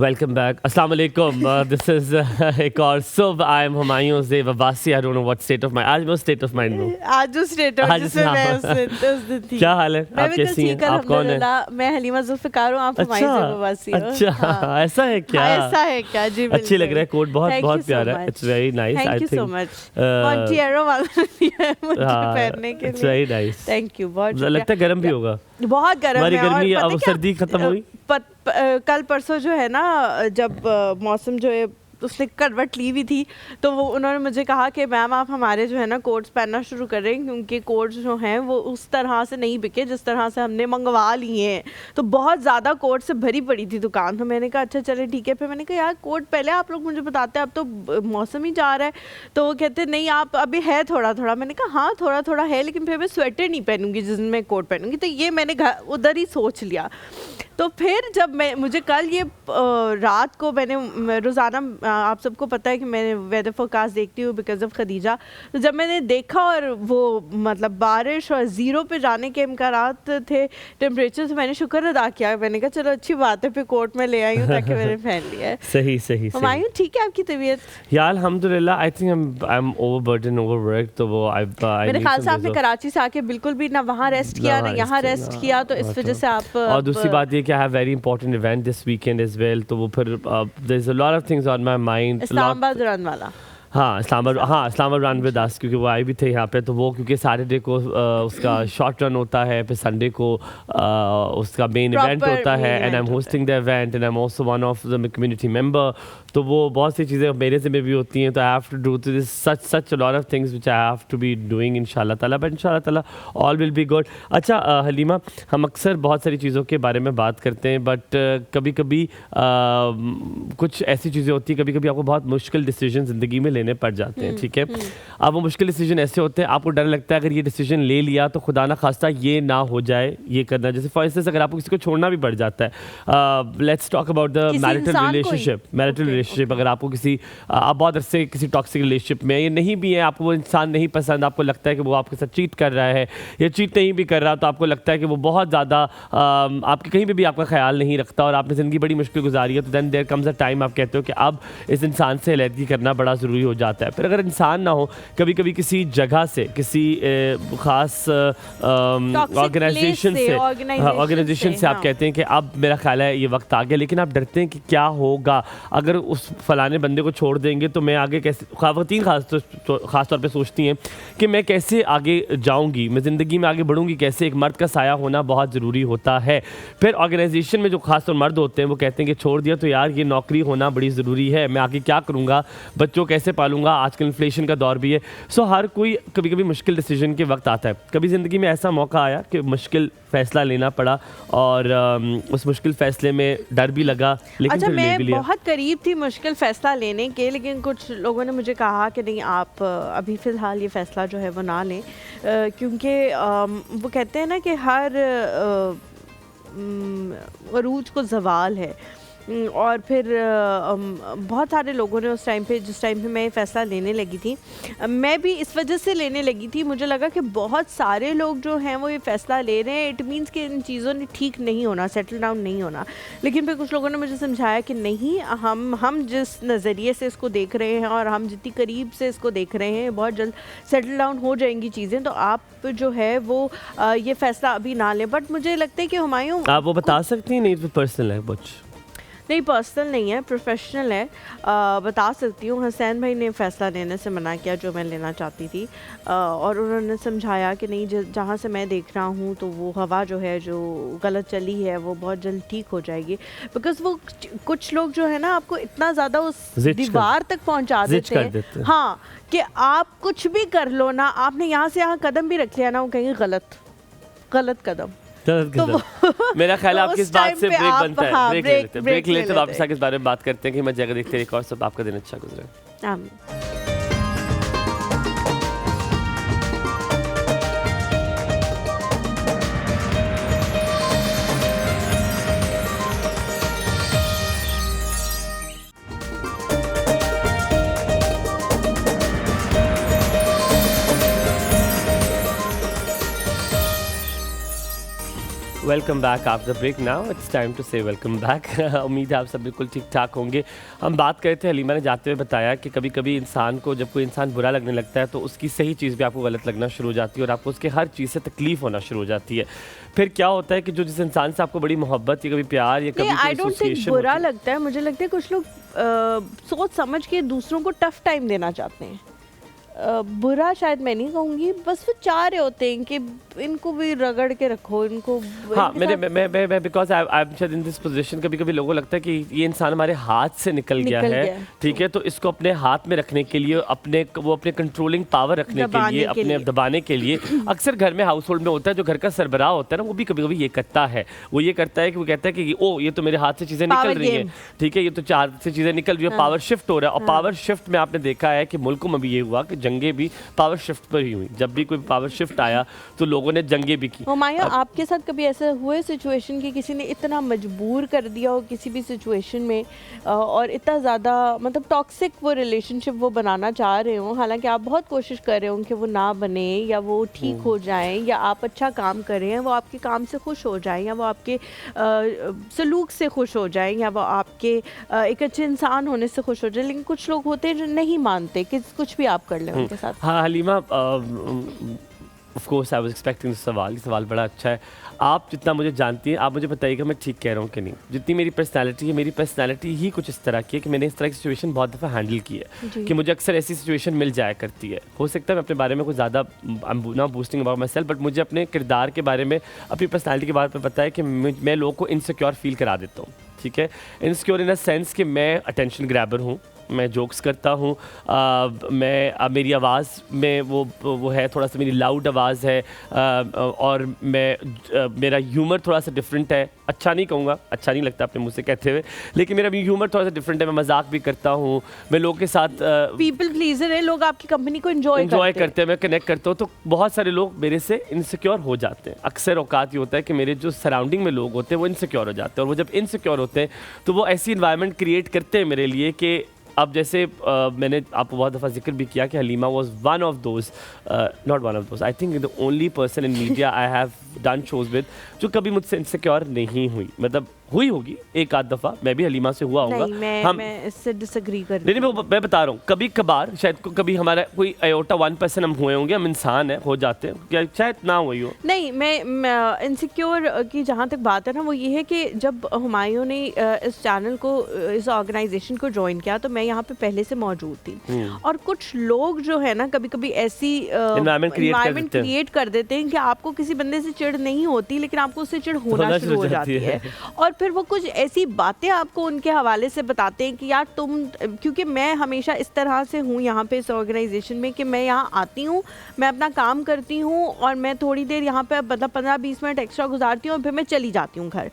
Welcome back. Assalamu alaikum. This is एक और सुब. I am Humayun ज़ेब Abbasi. I don't know what state of mind. आज मैं state of mind हूँ. आज जो स्टेट है जिसमें मैं उस दिन थी. क्या हाल है? आप कैसी हैं? आप कौन हैं? मैं हलीमा जुल्फ़िकार हूँ. आप हुमायूं ज़ेब अब्बासी हो. अच्छा, ऐसा है क्या? ऐसा है क्या? जी बिल्कुल. अच्छी लग रहा है. कोट बहुत प्यारा है. It's very nice. Thank you so much. Montero वाला दिया है मुझे पहनने के लिए. It's very nice. Thank you. बहुत लगता है गर्म भी होगा. बहुत गर्म है. हमारी गर्मी अब सर्दी खत्म हुई. कल परसों जो है ना, जब मौसम जो है उसने करवट ली हुई थी, तो वो उन्होंने मुझे कहा कि मैम आप हमारे जो है ना कोट्स पहनना शुरू कर रहे हैं, क्योंकि कोट्स जो हैं वो उस तरह से नहीं बिके जिस तरह से हमने मंगवा लिए हैं. तो बहुत ज़्यादा कोट से भरी पड़ी थी दुकान. तो मैंने कहा अच्छा चले ठीक है. फिर मैंने कहा यार कोट पहले आप लोग मुझे बताते, अब तो मौसम ही जा रहा है. तो वो कहते नहीं आप अभी है थोड़ा थोड़ा. मैंने कहा हाँ थोड़ा थोड़ा है, लेकिन फिर मैं स्वेटर नहीं पहनूंगी जिस दिन मैं कोट पहनूंगी. तो ये मैंने उधर ही सोच लिया. तो फिर जब मुझे कल ये रात को मैंने रोज़ाना आप सबको पता है कि मैं वेदर फोरकास्ट देखती हूँ बिकॉज ऑफ खदीजा. तो जब मैंने देखा और वो मतलब बारिश और ज़ीरो पे जाने के इम्कानात थे टेम्परेचर, से मैंने शुक्र अदा किया. मैंने कहा चलो अच्छी बात है, फिर कोट में ले आई हूँ ताकि मैंने पहन लिया है. सही. हुमायूं ठीक है आपकी तबीयत? यार अल्हम्दुलिल्लाह. I think I am overburden overwork. तो वो मेरे ख्याल से आपने कराची से आके बिल्कुल भी ना वहाँ रेस्ट किया ना यहाँ रेस्ट किया, तो इस वजह से आप. और दूसरी बात ये कि I have very important event this weekend as well. तो वो फिर there is a lot of things on my mind. Islamabad run वाला. हाँ इस्लामाबाद रन विद अस, क्योंकि वो आए भी थे यहाँ पे. तो वो क्योंकि सैटरडे को उसका शॉर्ट रन होता है, फिर संडे को उसका मेन इवेंट होता है. And I am hosting the event and I am also one of the community member. तो वो बहुत सी चीज़ें मेरे से भी होती हैं. तो I have to do this such a lot of things which I have to be doing इंशाल्लाह ताला. बट इंशाल्लाह ताला ऑल विल बी गुड. अच्छा हलीमा, हम अक्सर बहुत सारी चीज़ों के बारे में बात करते हैं, बट कभी कभी कुछ ऐसी चीज़ें होती हैं, कभी कभी आपको बहुत मुश्किल डिसीजन ज़िंदगी में लेने पड़ जाते हैं. ठीक है. अब वो मुश्किल डिसीजन ऐसे होते हैं, आपको डर लगता है अगर ये डिसीजन ले लिया तो खुदा ना खास्ता ये ना हो जाए, ये करना. जैसे फॉर इंस्टेंस अगर आपको किसी को छोड़ना भी पड़ जाता है. Let's talk about the marital relationship. अगर आपको किसी आप बहुत अरसे किसी टॉक्सिक रिलेशनशिप में, ये नहीं भी है, आपको वो इंसान नहीं पसंद, आपको लगता है कि वो आपके साथ चीट कर रहा है या चीट नहीं भी कर रहा, तो आपको लगता है कि वो बहुत ज़्यादा आपके कहीं पे भी आपका ख्याल नहीं रखता और आपने ज़िंदगी बड़ी मुश्किल गुजारी है. तो then there comes a time आप कहते हो कि अब इस इंसान से अलहदगी करना बड़ा ज़रूरी हो जाता है. फिर अगर इंसान ना हो, कभी कभी किसी जगह से, किसी ख़ास ऑर्गेनाइजेशन से आप कहते हैं कि अब मेरा ख्याल है ये वक्त आ गया, लेकिन आप डरते हैं कि क्या होगा अगर उस फलाने बंदे को छोड़ देंगे तो मैं आगे कैसे. ख़वातीन ख़ास तौर पे सोचती हैं कि मैं कैसे आगे जाऊंगी, मैं ज़िंदगी में आगे बढ़ूंगी कैसे. एक मर्द का साया होना बहुत ज़रूरी होता है. फिर ऑर्गेनाइजेशन में जो ख़ास तौर मर्द होते हैं वो कहते हैं कि छोड़ दिया तो यार ये नौकरी होना बड़ी ज़रूरी है, मैं आगे क्या करूँगा, बच्चों कैसे पालूंगा, आजकल इन्फ्लेशन का दौर भी है. सो हर कोई कभी कभी मुश्किल डिसीजन के वक्त आता है. कभी ज़िंदगी में ऐसा मौका आया कि मुश्किल फ़ैसला लेना पड़ा और उस मुश्किल फ़ैसले में डर भी लगा, लेकिन अच्छा, फिर ले भी लिया. बहुत करीब थी मुश्किल फ़ैसला लेने के, लेकिन कुछ लोगों ने मुझे कहा कि नहीं आप अभी फ़िलहाल ये फ़ैसला जो है वो ना लें, क्योंकि वो कहते हैं ना कि हर अरूज को ज़वाल है. और फिर बहुत सारे लोगों ने उस टाइम पे, जिस टाइम पे मैं ये फ़ैसला लेने लगी थी, मैं भी इस वजह से लेने लगी थी, मुझे लगा कि बहुत सारे लोग जो हैं वो ये फ़ैसला ले रहे हैं, इट मीन्स कि इन चीज़ों ने ठीक नहीं होना, सेटल डाउन नहीं होना. लेकिन फिर कुछ लोगों ने मुझे समझाया कि नहीं, हम जिस नज़रिए से इसको देख रहे हैं और हम जितनी करीब से इसको देख रहे हैं, बहुत जल्द सेटल डाउन हो जाएंगी चीज़ें. तो आप जो है वो ये फ़ैसला अभी ना लें. बट मुझे लगता है कि हुमायूं आप वो बता सकती हैं, नहीं तो पर्सनल है कुछ नहीं, पर्सनल नहीं है, प्रोफेशनल है. बता सकती हूँ. हसैन भाई ने फ़ैसला लेने से मना किया जो मैं लेना चाहती थी, और उन्होंने समझाया कि नहीं, जहाँ से मैं देख रहा हूँ तो वो हवा जो है जो गलत चली है वो बहुत जल्द ठीक हो जाएगी. बिकॉज़ वो कुछ लोग जो है ना आपको इतना ज़्यादा उस दीवार तक पहुँचा देते हैं, हाँ, कि आप कुछ भी कर लो ना, आपने यहाँ से यहाँ कदम भी रख लिया ना, वो कहेंगे गलत कदम. तो मेरा ख्याल है आपकी इस बात से ब्रेक बनता है. ब्रेक लेते हैं, वापस आके इस बारे में बात करते हैं कि मैं जगह देखते एक और सब. आपका दिन अच्छा गुजरे. आमीन. Welcome back after the break. Now it's time to say welcome back. उम्मीद है आप सब बिल्कुल ठीक ठाक होंगे। हम बात कर रहे थे, हलीमा ने जाते हुए बताया कि कभी कभी इंसान को जब कोई इंसान बुरा लगने लगता है तो उसकी सही चीज़ भी आपको गलत लगना शुरू हो जाती है और आपको उसके हर चीज़ से तकलीफ होना शुरू हो जाती है। फिर क्या होता है कि जो जिस इंसान से आपको बड़ी मोहब्बत या कभी प्यार या कभी आई डोंट थिंक बुरा लगता है, मुझे लगता है कुछ लोग सोच समझ के दूसरों को टफ टाइम देना चाहते हैं। बुरा शायद मैं नहीं कहूँगी, बस वो चाह रहे होते हैं कि इनको भी रगड़ के रखो, इनको। हाँ, मैं बिकॉज आई एम शायद इन दिस पोजीशन, कभी कभी लोगों को लगता है कि ये इंसान हमारे हाथ से निकल गया है, ठीक है, तो इसको अपने हाथ में रखने के लिए, अपने कंट्रोलिंग पावर रखने के लिए, अपने दबाने के लिए अक्सर घर में हाउस होल्ड में होता है, जो घर का सरबराह होता है ना, वो भी कभी कभी ये करता है। वो ये करता है कि वो कहता है कि ओ ये तो मेरे हाथ से चीज़ें निकल रही हैं, ठीक है, ये तो चार से चीज़ें निकल रही है, पावर शिफ्ट हो रहा है। और पावर शिफ्ट में आपने देखा है कि मुल्कों में भी ये हुआ कि जंगें भी पावर शिफ्ट पर ही हुई। जब भी कोई पावर शिफ्ट आया तो लोगों ने जंगें भी की। हुमायूं, आपके साथ कभी ऐसा हुआ सिचुएशन कि किसी ने इतना मजबूर कर दिया हो किसी भी सिचुएशन में, और इतना ज़्यादा मतलब टॉक्सिक वो रिलेशनशिप वो बनाना चाह रहे हो, हालांकि आप बहुत कोशिश कर रहे हो कि वो ना बने या वो ठीक हो जाएं, या आप अच्छा काम करें, वो आपके काम से खुश हो जाएं, या वो आपके सलूक से खुश हो जाएं, या वो आपके एक अच्छे इंसान होने से खुश हो जाए, लेकिन कुछ लोग होते हैं जो नहीं मानते कि कुछ भी आप कर लें उनके साथ। हाँ Halima, of course I was expecting सवाल बड़ा अच्छा है। आप जितना मुझे जानती हैं, आप मुझे बताइएगा मैं ठीक कह रहा हूँ कि नहीं। जितनी मेरी पर्सनालिटी है, मेरी पर्सनालिटी ही कुछ इस तरह की है कि मैंने इस तरह की सिचुएशन बहुत दफ़ा हैंडल की है कि मुझे अक्सर ऐसी सिचुएशन मिल जाया करती है। हो सकता है मैं अपने बारे में कुछ ज़्यादा ना boosting about my self, but मुझे अपने किरदार के बारे में, अपनी पर्सनैलिटी के बारे में पता है कि मैं लोगों को इनसिक्योर फील करा देता हूँ, ठीक है। इनसिक्योर इन अ सेंस कि मैं अटेंशन ग्रैबर हूँ, मैं जोक्स करता हूँ, मेरी आवाज़ में वो है, थोड़ा सा मेरी लाउड आवाज़ है, और मेरा ह्यूमर थोड़ा सा डिफरेंट है। अच्छा नहीं कहूँगा, अच्छा नहीं लगता अपने मुँह से कहते हुए, लेकिन मेरा ह्यूमर थोड़ा सा डिफरेंट है। मैं मजाक भी करता हूँ, मैं लोगों के साथ पीपल प्लीजर है, लोग आपकी कंपनी को एंजॉय करते हैं, मैं कनेक्ट करता हूँ, तो बहुत सारे लोग मेरे से इनसिक्योर हो जाते हैं। अक्सर औकात ये होता है कि मेरे जो सराउंडिंग में लोग होते हैं वो इनसिक्योर हो जाते हैं, और वो जब इनसिक्योर होते हैं तो वो ऐसी इन्वायरमेंट क्रिएट करते हैं मेरे लिए कि अब जैसे मैंने आपको बहुत दफ़ा जिक्र भी किया कि Halima was one of those, not one of those, I think the only person in media I have done shows with जो कभी मुझसे इनसिक्योर नहीं हुई। मतलब हुई होगी एक आध दफ़ा, मैं भी हलीमा से हुआ होगा। मैं इससे डिसएग्री कर रही हूँ। मैं बता रहा हूँ, कभी कभार शायद कभी हमारा कोई अयोटा 1% हम हुए होंगे, हम इंसान हैं, हो जाते हैं, क्या शायद ना हुई हो। नहीं, मैं इनसिक्योर की जहाँ तक बात है ना, वो ये है कि जब हुमायूं ने इस चैनल को, इस ऑर्गेनाइजेशन को ज्वाइन किया, तो मैं यहाँ पे पहले से मौजूद थी, और कुछ लोग जो है ना कभी कभी ऐसी एनवायरनमेंट क्रिएट कर देते हैं कि आपको किसी बंदे से चिढ़ नहीं होती, लेकिन आपको उससे चिढ़ होना शुरू हो जाती है। और फिर वो कुछ ऐसी बातें आपको उनके हवाले से बताते हैं कि यार तुम, क्योंकि मैं हमेशा इस तरह से हूँ यहाँ पे इस ऑर्गेनाइजेशन में कि मैं यहाँ आती हूँ, मैं अपना काम करती हूँ, और मैं थोड़ी देर यहाँ पे मतलब 15-20 मिनट एक्स्ट्रा गुजारती हूँ, और फिर मैं चली जाती हूँ घर।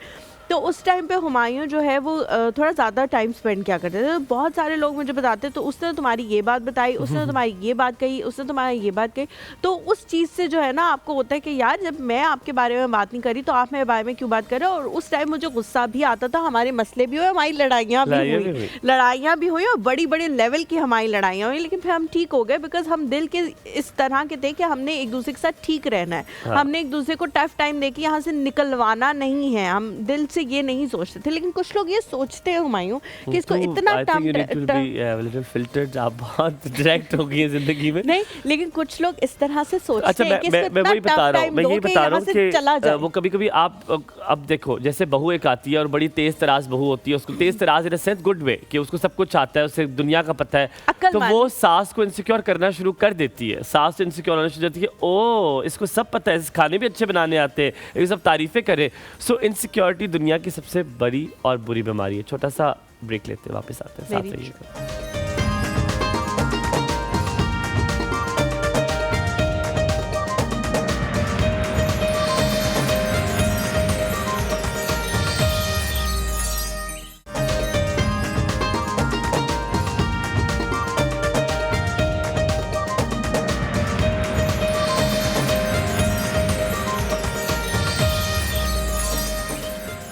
तो उस टाइम पे हुमायूं जो है वो थोड़ा ज़्यादा टाइम स्पेंड क्या करते थे। तो बहुत सारे लोग मुझे बताते, तो उसने तुम्हारी ये बात बताई, उसने तुम्हारी ये बात कही, उसने तुम्हारी ये बात कही, तो उस चीज़ से जो है ना आपको होता है कि यार जब मैं आपके बारे में बात नहीं करी तो आप मेरे बारे में क्यों बात कर रहे हो। और उस टाइम मुझे गुस्सा भी आता था, हमारे मसले भी हुए, हमारी लड़ाइयाँ भी हुई और बड़ी बड़े लेवल की हमारी लड़ाइयाँ हुई, लेकिन फिर हम ठीक हो गए, बिकॉज हम दिल के इस तरह के थे कि हमने एक दूसरे के साथ ठीक रहना है। हमने एक दूसरे को टफ टाइम दे के यहाँ से निकलवाना नहीं है, हम दिल से ये नहीं सोचते थे। लेकिन कुछ लोग ये सोचते हैं हुमायूं कि इसको इतना फिल्टर्ड, आप बहुत डायरेक्ट हो गई जिंदगी में। नहीं, लेकिन कुछ लोग इस तरह से सोचते अच्छा, हैं कि मैं वही बता रहा हूँ, मैं यही बता रहा हूँ कि वो कभी कभी आप अब देखो, जैसे बहू एक आती है और बड़ी तेज तराज बहू होती है, उसको तेज तराज इन अ सेंस गुड वे कि उसको सब कुछ आता है, उसे दुनिया का पता है, तो वो सास को इनसिक्योर करना शुरू कर देती है। सास इनसिक्योर होना शुरू करती है, ओ इसको सब पता है, खाने भी अच्छे बनाने आते हैं, ये सब तारीफें करे। सो इनसिक्योरिटी दुनिया की सबसे बड़ी और बुरी बीमारी है। छोटा सा ब्रेक लेते हैं, वापस आते हैं, साथ रहिएगा।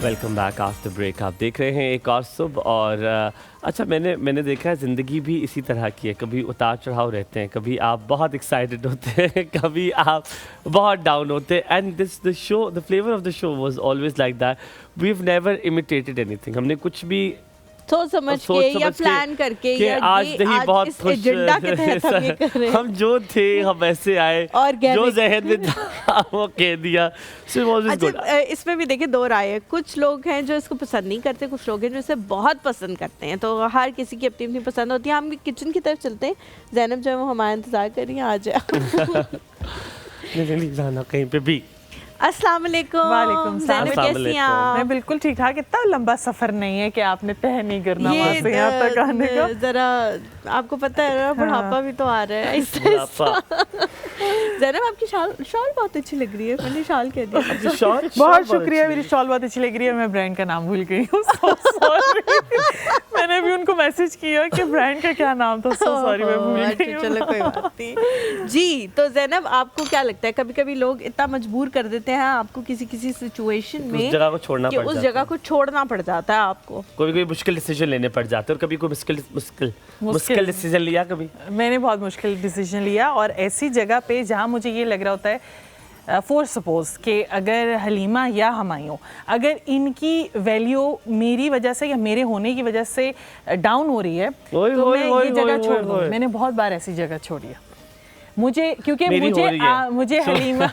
Welcome welcome back after break. आप देख रहे हैं एक और सुबह। और अच्छा, मैंने देखा है ज़िंदगी भी इसी तरह की है, कभी उतार चढ़ाव रहते हैं, कभी आप बहुत एक्साइटेड होते हैं, कभी आप बहुत डाउन होते हैं। And the show, the flavour of the show was always like that. We have never imitated anything. हमने कुछ भी सोच समझ के या प्लान करके कि या आज नहीं बहुत इस खुश एजेंडा के तहत हम ये कर रहे हैं। हम जो थे हम ऐसे आए, जो जहन में था वो कह दिया। So it was always good. अच्छा, इसमें भी देखिए दो राय है। कुछ लोग हैं जो इसको पसंद नहीं करते, कुछ लोग हैं जो इसे बहुत पसंद करते हैं। तो हर किसी की अपनी अपनी पसंद होती है। हम किचन की तरफ चलते हैं। ज़ैनब जो है वो हमारा इंतजार कर रही है, आ जाए। नहीं जाना कहीं पे भी। अस्सलाम वालेकुम। वालेकुम सलाम। ज़ैनब कैसी हैं आप? मैं बिल्कुल ठीक ठाक। इतना लंबा सफर नहीं है कि आपने तय नहीं करना वहाँ से यहाँ तक आने का। जरा आपको पता है ना, बुढ़ापा भी तो आ रहा है। ज़ैनब आपकी शॉल बहुत अच्छी लग रही है। मैंने शॉल कह दिया। बहुत शुक्रिया, मेरी शॉल बहुत अच्छी लग रही है। मैं ब्रांड का नाम भूल गई हूँ, so sorry। मैंने भी उनको मैसेज किया कि ब्रांड का क्या नाम था, so sorry मैं भूल गई हूँ। चलो कोई बात नहीं जी। तो ज़ैनब आपको क्या लगता है, कभी कभी लोग इतना मजबूर कर देते हैं आपको किसी सिचुएशन में उस जगह को छोड़ना कि पड़ उस जाता जगह को छोड़ना पड़ जाता है आपको? कोई मुश्किल डिसीजन लेने पड़ जाते हैं। और कभी कोई मुश्किल डिसीजन लिया कभी? मैंने बहुत मुश्किल डिसीजन लिया, और ऐसी जगह पे जहाँ मुझे ये लग रहा होता है फॉर सपोज कि अगर हलीमा या हुमायूं, अगर इनकी वैल्यू मेरी वजह से या मेरे होने की वजह से डाउन हो रही है तो मैं ये जगह छोड़ दूँ। मैंने बहुत बार ऐसी जगह छोड़ी है। मुझे क्योंकि मुझे हलीमा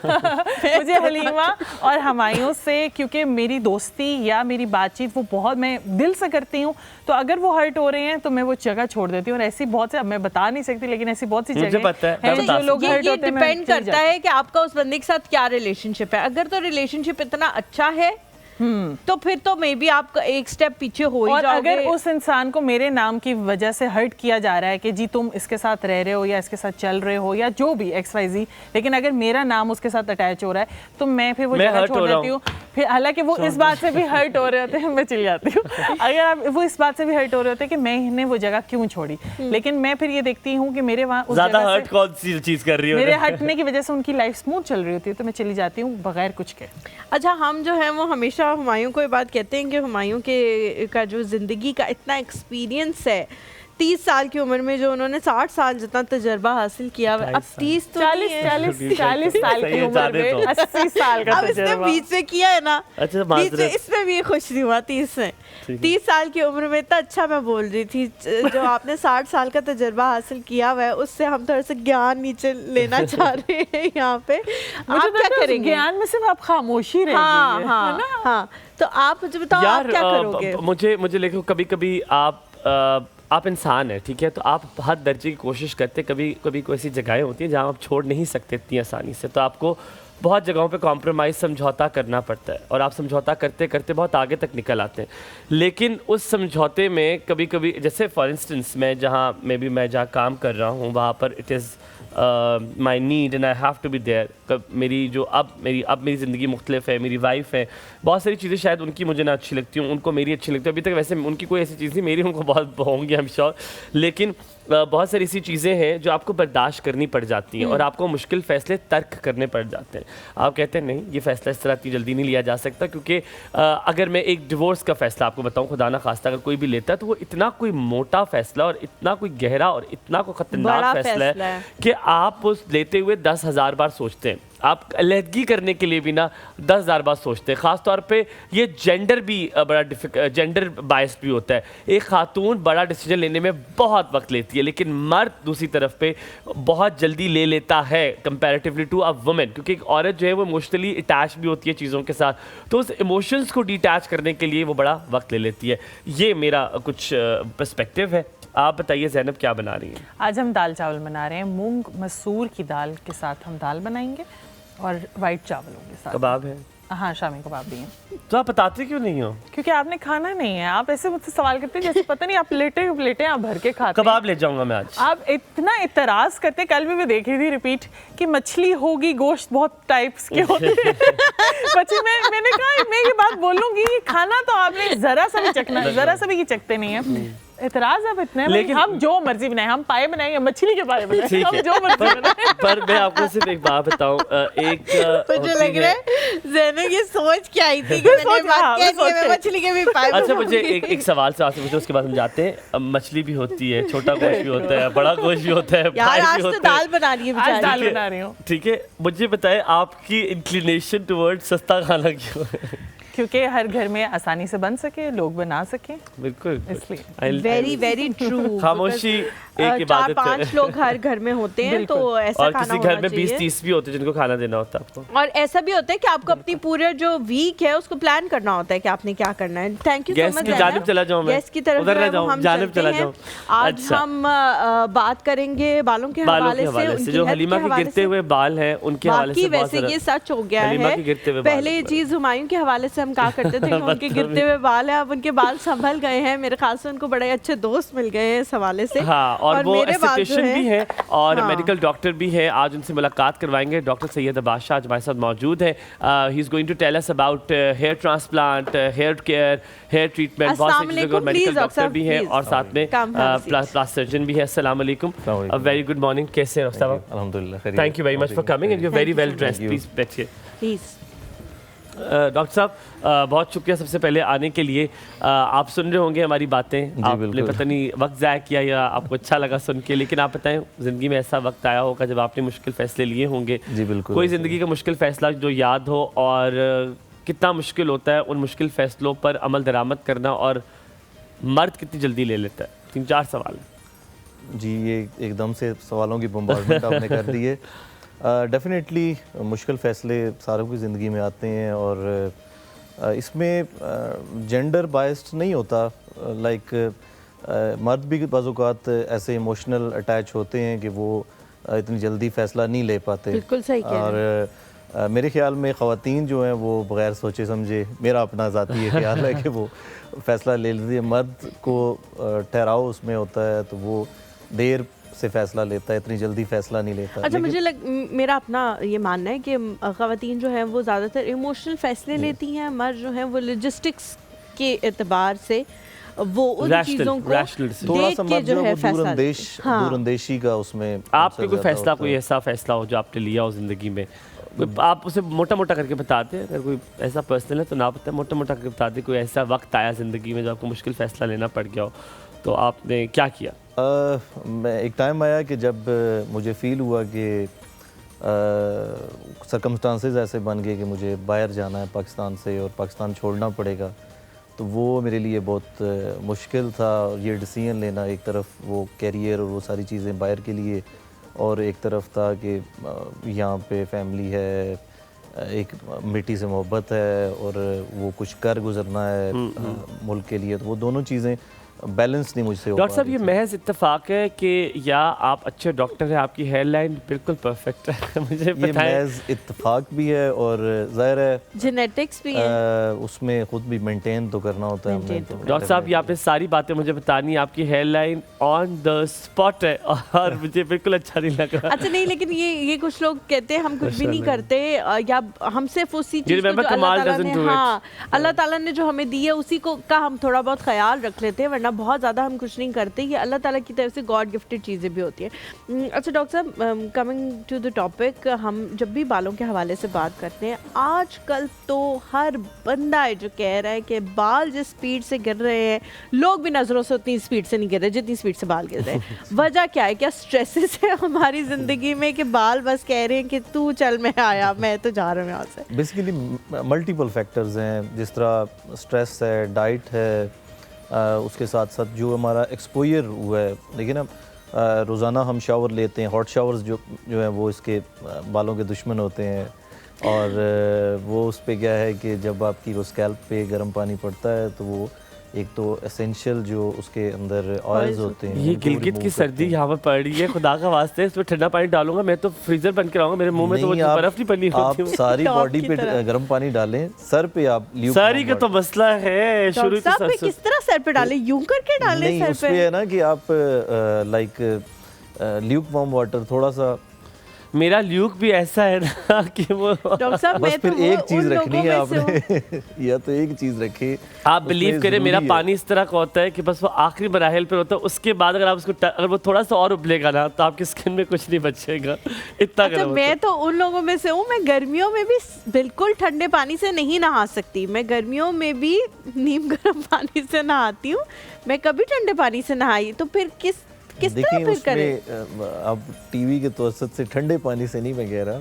और हुमायूं से, क्योंकि मेरी दोस्ती या मेरी बातचीत वो बहुत मैं दिल से करती हूँ, तो अगर वो हर्ट हो रहे हैं तो मैं वो जगह छोड़ देती हूँ। और ऐसी बहुत से, अब मैं बता नहीं सकती, लेकिन ऐसी बहुत सी जगह है जो लोग हर्ट होते हैं। डिपेंड करता है कि आपका उस बंदे के साथ क्या रिलेशनशिप है। अगर तो रिलेशनशिप इतना अच्छा है तो फिर तो मे बी आप एक स्टेप पीछे हो ही जाओगे। और अगर उस इंसान को मेरे नाम की वजह से हर्ट किया जा रहा है कि जी तुम इसके साथ रह रहे हो या इसके साथ चल रहे हो या जो भी XYZ, लेकिन अगर मेरा नाम उसके साथ अटैच हो रहा है तो मैं फिर वो जगह छोड़ देती हूँ। फिर हालांकि वो इस बात से भी हर्ट हो रहे होते हैं, मैं चली जाती हूँ। अगर आप वो इस बात से भी हर्ट हो रहे होते हैं कि मैंने वो जगह क्यों छोड़ी, लेकिन मैं फिर ये देखती हूँ कि मेरे वहाँ ज़्यादा हर्ट कौन सी चीज़ कर रही है, मेरे हटने की वजह से उनकी लाइफ स्मूथ चल रही होती है, तो मैं चली जाती हूँ बगैर कुछ के। अच्छा, हम जो है वो हमेशा हुमायूं को ये बात कहते हैं कि हुमायूं के का जो ज़िंदगी का इतना एक्सपीरियंस है, 30 साल की उम्र में जो उन्होंने 60 साल जितना तजर्बा हासिल किया, अब 30 तो 40 साल की उम्र में 80 साल का अब इसने बीच से किया है ना। अच्छा, बीच से इसमें भी खुश नहीं हुआ 30 से। 30 साल की उम्र में इतना अच्छा मैं बोल रही थी। जो आपने 60 साल का तजर्बा हासिल किया हुआ है, उससे हम थोड़ा सा ज्ञान नीचे लेना चाह रहे हैं यहाँ पे। आप क्या करेंगे? ज्ञान में सिर्फ आप खामोशी रह गई है। हाँ, तो आप मुझे बताओ आप क्या करोगे? मुझे लेकिन कभी आप इंसान है, ठीक है, तो आप हर दर्जे की कोशिश करते। कभी कोई ऐसी जगहें होती हैं जहाँ आप छोड़ नहीं सकते इतनी आसानी से, तो आपको बहुत जगहों पे कॉम्प्रोमाइज़, समझौता करना पड़ता है। और आप समझौता करते करते बहुत आगे तक निकल आते हैं। लेकिन उस समझौते में कभी कभी, जैसे फॉर इंस्टेंस मैं जहाँ काम कर रहा हूँ वहाँ पर it is my need and I have to be there. मेरी ज़िंदगी मुख्तलिफ है, मेरी वाइफ है, बहुत सारी चीज़ें शायद उनकी मुझे ना अच्छी लगती हूँ, उनको मेरी अच्छी लगती है। अभी तक वैसे उनकी कोई ऐसी चीज़ नहीं, मेरी उनको बहुत होंगी आई एम श्योर। लेकिन बहुत सारी ऐसी चीज़ें हैं जो आपको बर्दाश्त करनी पड़ जाती हैं और आपको मुश्किल फ़ैसले तर्क करने पड़ जाते हैं। आप कहते हैं नहीं, ये फ़ैसला इस तरह इतनी जल्दी नहीं लिया जा सकता, क्योंकि अगर मैं एक डिवोर्स का फ़ैसला आपको बताऊं, खुदा ना खास्ता अगर कोई भी लेता है तो वो इतना कोई मोटा फ़ैसला और इतना कोई गहरा और इतना कोई ख़तरनाक फ़ैसला है कि आप उस लेते हुए 10,000 बार सोचते हैं। आप अलहदगी करने के लिए भी ना 10,000 बार सोचते हैं। ख़ास तौर पे ये जेंडर भी बड़ा जेंडर बायस भी होता है। एक खातून बड़ा डिसीजन लेने में बहुत वक्त लेती है, लेकिन मर्द दूसरी तरफ पे बहुत जल्दी ले लेता है कंपैरेटिवली टू अ वुमेन, क्योंकि एक औरत जो है वो इमोशनली अटैच भी होती है चीज़ों के साथ, तो उस इमोशंस को डिटैच करने के लिए वो बड़ा वक्त ले लेती है। ये मेरा कुछ पर्सपेक्टिव है। आप बताइए ज़ैनब क्या बना रही हैं? आज हम दाल चावल बना रहे हैं। मूंग मसूर की दाल के साथ हम दाल बनाएंगे और वाइट चावलों के साथ कबाब है। हाँ, शामी कबाब भी हैं। तो आप बताते क्यों नहीं हो? क्योंकि आपने खाना नहीं है। आप ऐसे मुझसे सवाल करते हैं जैसे पता नहीं आप प्लेटें आप भर के खाते हैं। कबाब ले जाऊंगा मैं आज। आप इतना इतराज करते, कल भी मैं देखी थी रिपीट कि मछली होगी, गोश्त बहुत टाइप्स के होते हैं। बच्चे मैंने कहा मैं ये बात बोलूँगी, खाना तो आपने जरा सा भी चखना, जरा सा भी चखते नहीं है। एतराज आप इतने हैं, लेकिन- हम जो मर्जी बनाए, हम पाए बनाएंगे, मछली के पाए बनाए, ठीक हम है। जो मर्जी बनाए। पर मैं आपको सिर्फ एक बात बताऊं, मुझे लग होती रहा है- है ज़ैनब ये सोच के आई थी कि मैंने सोच- बात हाँ, कह दी है, मैं सोच- मछली के भी पाए अच्छा बनाऊंगी। मुझे एक सवाल से आपसे पूछो, उसके बाद हम जाते हैं। अब मछली भी होती है, छोटा गोश्त भी होता है, बड़ा गोश्त भी होता है, यार फ्राई आज भी तो होता है। दाल बना रही है आज बेचारी। दाल ठीक है। बना रही हूँ ठीक है, मुझे बताएं आपकी इंक्लिनेशन टुवर्ड सस्ता खाना क्यों है? क्योंकि हर घर में आसानी से बन सके, लोग बना सके, बिल्कुल इसलिए। I'll- very very true. खामोशी एक इबादत है। 4-5 लोग हर घर में होते हैं, तो बिल्कुल। ऐसा और खाना किसी होना घर में चाहिए। 20-30 भी होते हैं जिनको खाना देना होता है आपको। और ऐसा भी होता है कि आपको अपनी पूरे जो वीक है उसको प्लान करना होता है कि आपने क्या करना है। Thank you so gas much. की जानिब चला जाऊं मैं? गैस की तरफ उधर जो ना है वो जाऊं, हम जानिब चलते चला हैं। जाऊं। आज अच्छा। हम बात करेंगे बालों के बालों हवाले के हवाले उनकी से, जो हेल्थ हलीमा के हवाले गिरते से। हुए बाल हैं उनके हवाले बाकी से बहुत वैसे सारा- ये सच हो गया हलीमा है। के गिरते हुए बाल पहले ये हैं। चीज हुमायूं के हवाले से हम कहा करते थे कि उनके गिरते हुए बाल हैं, अब उनके बाल संभल गए हैं। मेरे ख्याल से उनको बड़े अच्छे दोस्त मिल गए हैं इस हवाले से। हाँ, और वो मेरे बाल जो एस्थेटिशियन भी है और हाँ। मेडिकल डॉक्टर भी है। आज उनसे मुलाकात करवाएंगे। डॉक्टर सैयद बादशाह आज हमारे साथ मौजूद है। He is going to tell us about hair transplant, hair care, hair treatment, बहुत अस्सलाम सी चीज़ों को। वालेकुम, मेडिकल please, डॉक्टर डॉक्टर भी है साहब, और साथ में Come have a seat. Plastic surgeon भी है। अस्सलाम वालेकुम, अस्सलाम वालेकुम। Very good morning. कैसे हैं डॉक्टर साहब? अल्हम्दुलिल्लाह। Thank you very much for coming and you very Thank you well so dressed. much. Please बैठिए। प्लीज। डॉक्टर साहब बहुत शुक्रिया सबसे पहले आने के लिए। आप सुन रहे होंगे हमारी बातें, आपने बिल्कुल। पता नहीं वक्त ज़ाया किया या आपको अच्छा लगा सुन के, लेकिन आप बताएं ज़िंदगी में ऐसा वक्त आया होगा जब आपने मुश्किल फ़ैसले लिए होंगे। जी बिल्कुल। कोई ज़िंदगी का मुश्किल फ़ैसला जो याद हो और कितना मुश्किल होता है उन मुश्किल फ़ैसलों पर अमल दरामद करना, और मर्द कितनी जल्दी ले लेता है? 3-4 सवाल हैं। जी, ये एकदम से सवालों की बम्बार्डमेंट आपने कर दी है। डेफिनेटली मुश्किल फ़ैसले सारों की ज़िंदगी में आते हैं और इसमें जेंडर बायस्ड नहीं होता। लाइक मर्द भी बाज़ औक़ात ऐसे इमोशनल अटैच होते हैं कि वो इतनी जल्दी फ़ैसला नहीं ले पाते। बिल्कुल सही कह रहे हैं। और मेरे ख्याल में ख़वातीन जो हैं वो बग़ैर सोचे समझे, मेरा अपना ज़ाती ये ख्याल है कि वो फ़ैसला ले लेती है। मर्द को ठहराव उसमें होता है तो वो देर से फ़ैसला लेता है, इतनी जल्दी फ़ैसला नहीं लेता। अच्छा, मुझे मेरा अपना ये मानना है कि ख़वातीन जो है वो ज़्यादातर इमोशनल फ़ैसले लेती हैं, मर्द जो हैं वो लॉजिस्टिक्स के एतबार से वो उन Rational- चीज़ों को rational decision। थोड़ा देख सा के मर्द जो जो है है फैसला हाँ। दूरंदेशी का उसमें आपके कोई ज़्यादा फ़ैसला, होता कोई है। ऐसा फ़ैसला हो जो आपने लिया हो ज़िंदगी में, आप उसे मोटा मोटा करके बताते हैं? अगर कोई ऐसा पर्सनल है तो ना बताए, मोटा मोटा करके बताते कोई ऐसा वक्त आया ज़िंदगी में जब आपको मुश्किल फ़ैसला लेना पड़ गया हो, तो आपने क्या किया? मैं एक टाइम आया कि जब मुझे फ़ील हुआ कि सरकमस्टांसेस ऐसे बन गए कि मुझे बाहर जाना है पाकिस्तान से और पाकिस्तान छोड़ना पड़ेगा, तो वो मेरे लिए बहुत मुश्किल था। और ये डिसीजन लेना, एक तरफ वो कैरियर और वो सारी चीज़ें बाहर के लिए, और एक तरफ था कि यहाँ पे फैमिली है, एक मिट्टी से मोहब्बत है और वो कुछ कर गुजरना है मुल्क के लिए, तो वो दोनों चीज़ें बैलेंस नहीं मुझसे हो डॉक्टर साहब, पा ये रही थी। महज इत्तेफाक है कि या आप अच्छे डॉक्टर हैं, आपकी हेयर लाइन बिल्कुल परफेक्ट है? मुझे ये बताएं। महज इत्तेफाक भी है और ज़ाहिर है जेनेटिक्स भी है। उसमें खुद भी मेंटेन तो करना होता है हमने। Maintain तो डॉक्टर साहब, ये आपने सारी बातें मुझे बतानी है, आपकी hairline on the spot है और मुझे बिल्कुल अच्छा नहीं लग रहा। अच्छा नहीं, लेकिन ये कुछ लोग कहते हैं हम कुछ भी नहीं करते, या हम सिर्फ उसी चीज़ को remember जो अल्लाह Kamal ताला doesn't ने do it. हाँ अल्लाह ताला ने जो हमें दी है उसी को का हम थोड़ा बहुत ख्याल रख लेते हैं, वरना बहुत ज़्यादा हम कुछ नहीं करते। ये अल्लाह ताला की तरफ से गॉड गिफ्टेड चीज़ें भी होती हैं। अच्छा डॉक्टर साहब, कमिंग टू द टॉपिक, हम जब भी बालों के हवाले से बात करते हैं, आजकल तो हर बंदा है जो कह रहा है कि बाल जिस स्पीड से गिर रहे हैं, लोग भी नज़रों से उतनी स्पीड से नहीं गिर रहे जितनी स्पीड से बाल गिर रहे हैं। वजह क्या है? क्या स्ट्रेसेस है हमारी ज़िंदगी में कि बाल बस कह रहे हैं कि तू चल, मैं आया, मैं तो जा रहा हूँ यहाँ से? बेसिकली मल्टीपल फैक्टर्स हैं, जिस तरह स्ट्रेस है, डाइट है, उसके साथ साथ जो हमारा एक्सपोजर हुआ है। लेकिन अब रोज़ाना हम शावर लेते हैं, हॉट शावर्स जो है वो इसके बालों के दुश्मन होते हैं। और वो उस पे क्या है कि जब आपकी वो स्कैल्प पे गर्म पानी पड़ता है तो वो एक तो एसेंशियल जो उसके अंदर ऑयल्स होते हैं, ये उनको गिलगित remove की करते सर्दी हैं। यहाँ पर पड़ रही है, खुदा का वास्ते इसमें ठंडा पानी डालूंगा मैं तो फ्रीजर बन के रहूंगा, मेरे मुंह में तो वो नहीं, आप- बर्फ नहीं बनी होती आप हूँ। सारी टॉप बॉडी की पे तरह। गर्म पानी डालें, सर पे आप सारी का तो मसला है, शुरू डॉक्टर साहब पे किस तरह सर पे डाले? यूं करके डाले नहीं, सर उसमें पे? है ना कि आप लाइक ल्यूक वार्म वाटर थोड़ा सा मेरा ल्यूक भी ऐसा है ना कि वो डॉक्टर साहब बस मैं फिर तो एक उन चीज लोगों रखनी है में से हूँ। आपने या तो एक चीज रखी। आप बिलीव करें मेरा ज़रूरी है। पानी इस तरह का होता है कि बस वो आखिरी मराहिल पे होता है, उसके बाद अगर आप उसको अगर वो थोड़ा सा और उबलेगा ना तो आपकी स्किन में कुछ नहीं बचेगा, इतना अच्छा गर्म होता है। मैं तो उन लोगों में से हूँ, मैं गर्मियों में भी बिल्कुल ठंडे पानी से नहीं नहा सकती। मैं गर्मियों में भी नीम गर्म पानी से नहाती हूँ, मैं कभी ठंडे पानी से नहाई। तो फिर किस तरह देखिए फिर करें? उसमें अब टीवी के तवसत से ठंडे पानी से नहीं मैं कह रहा,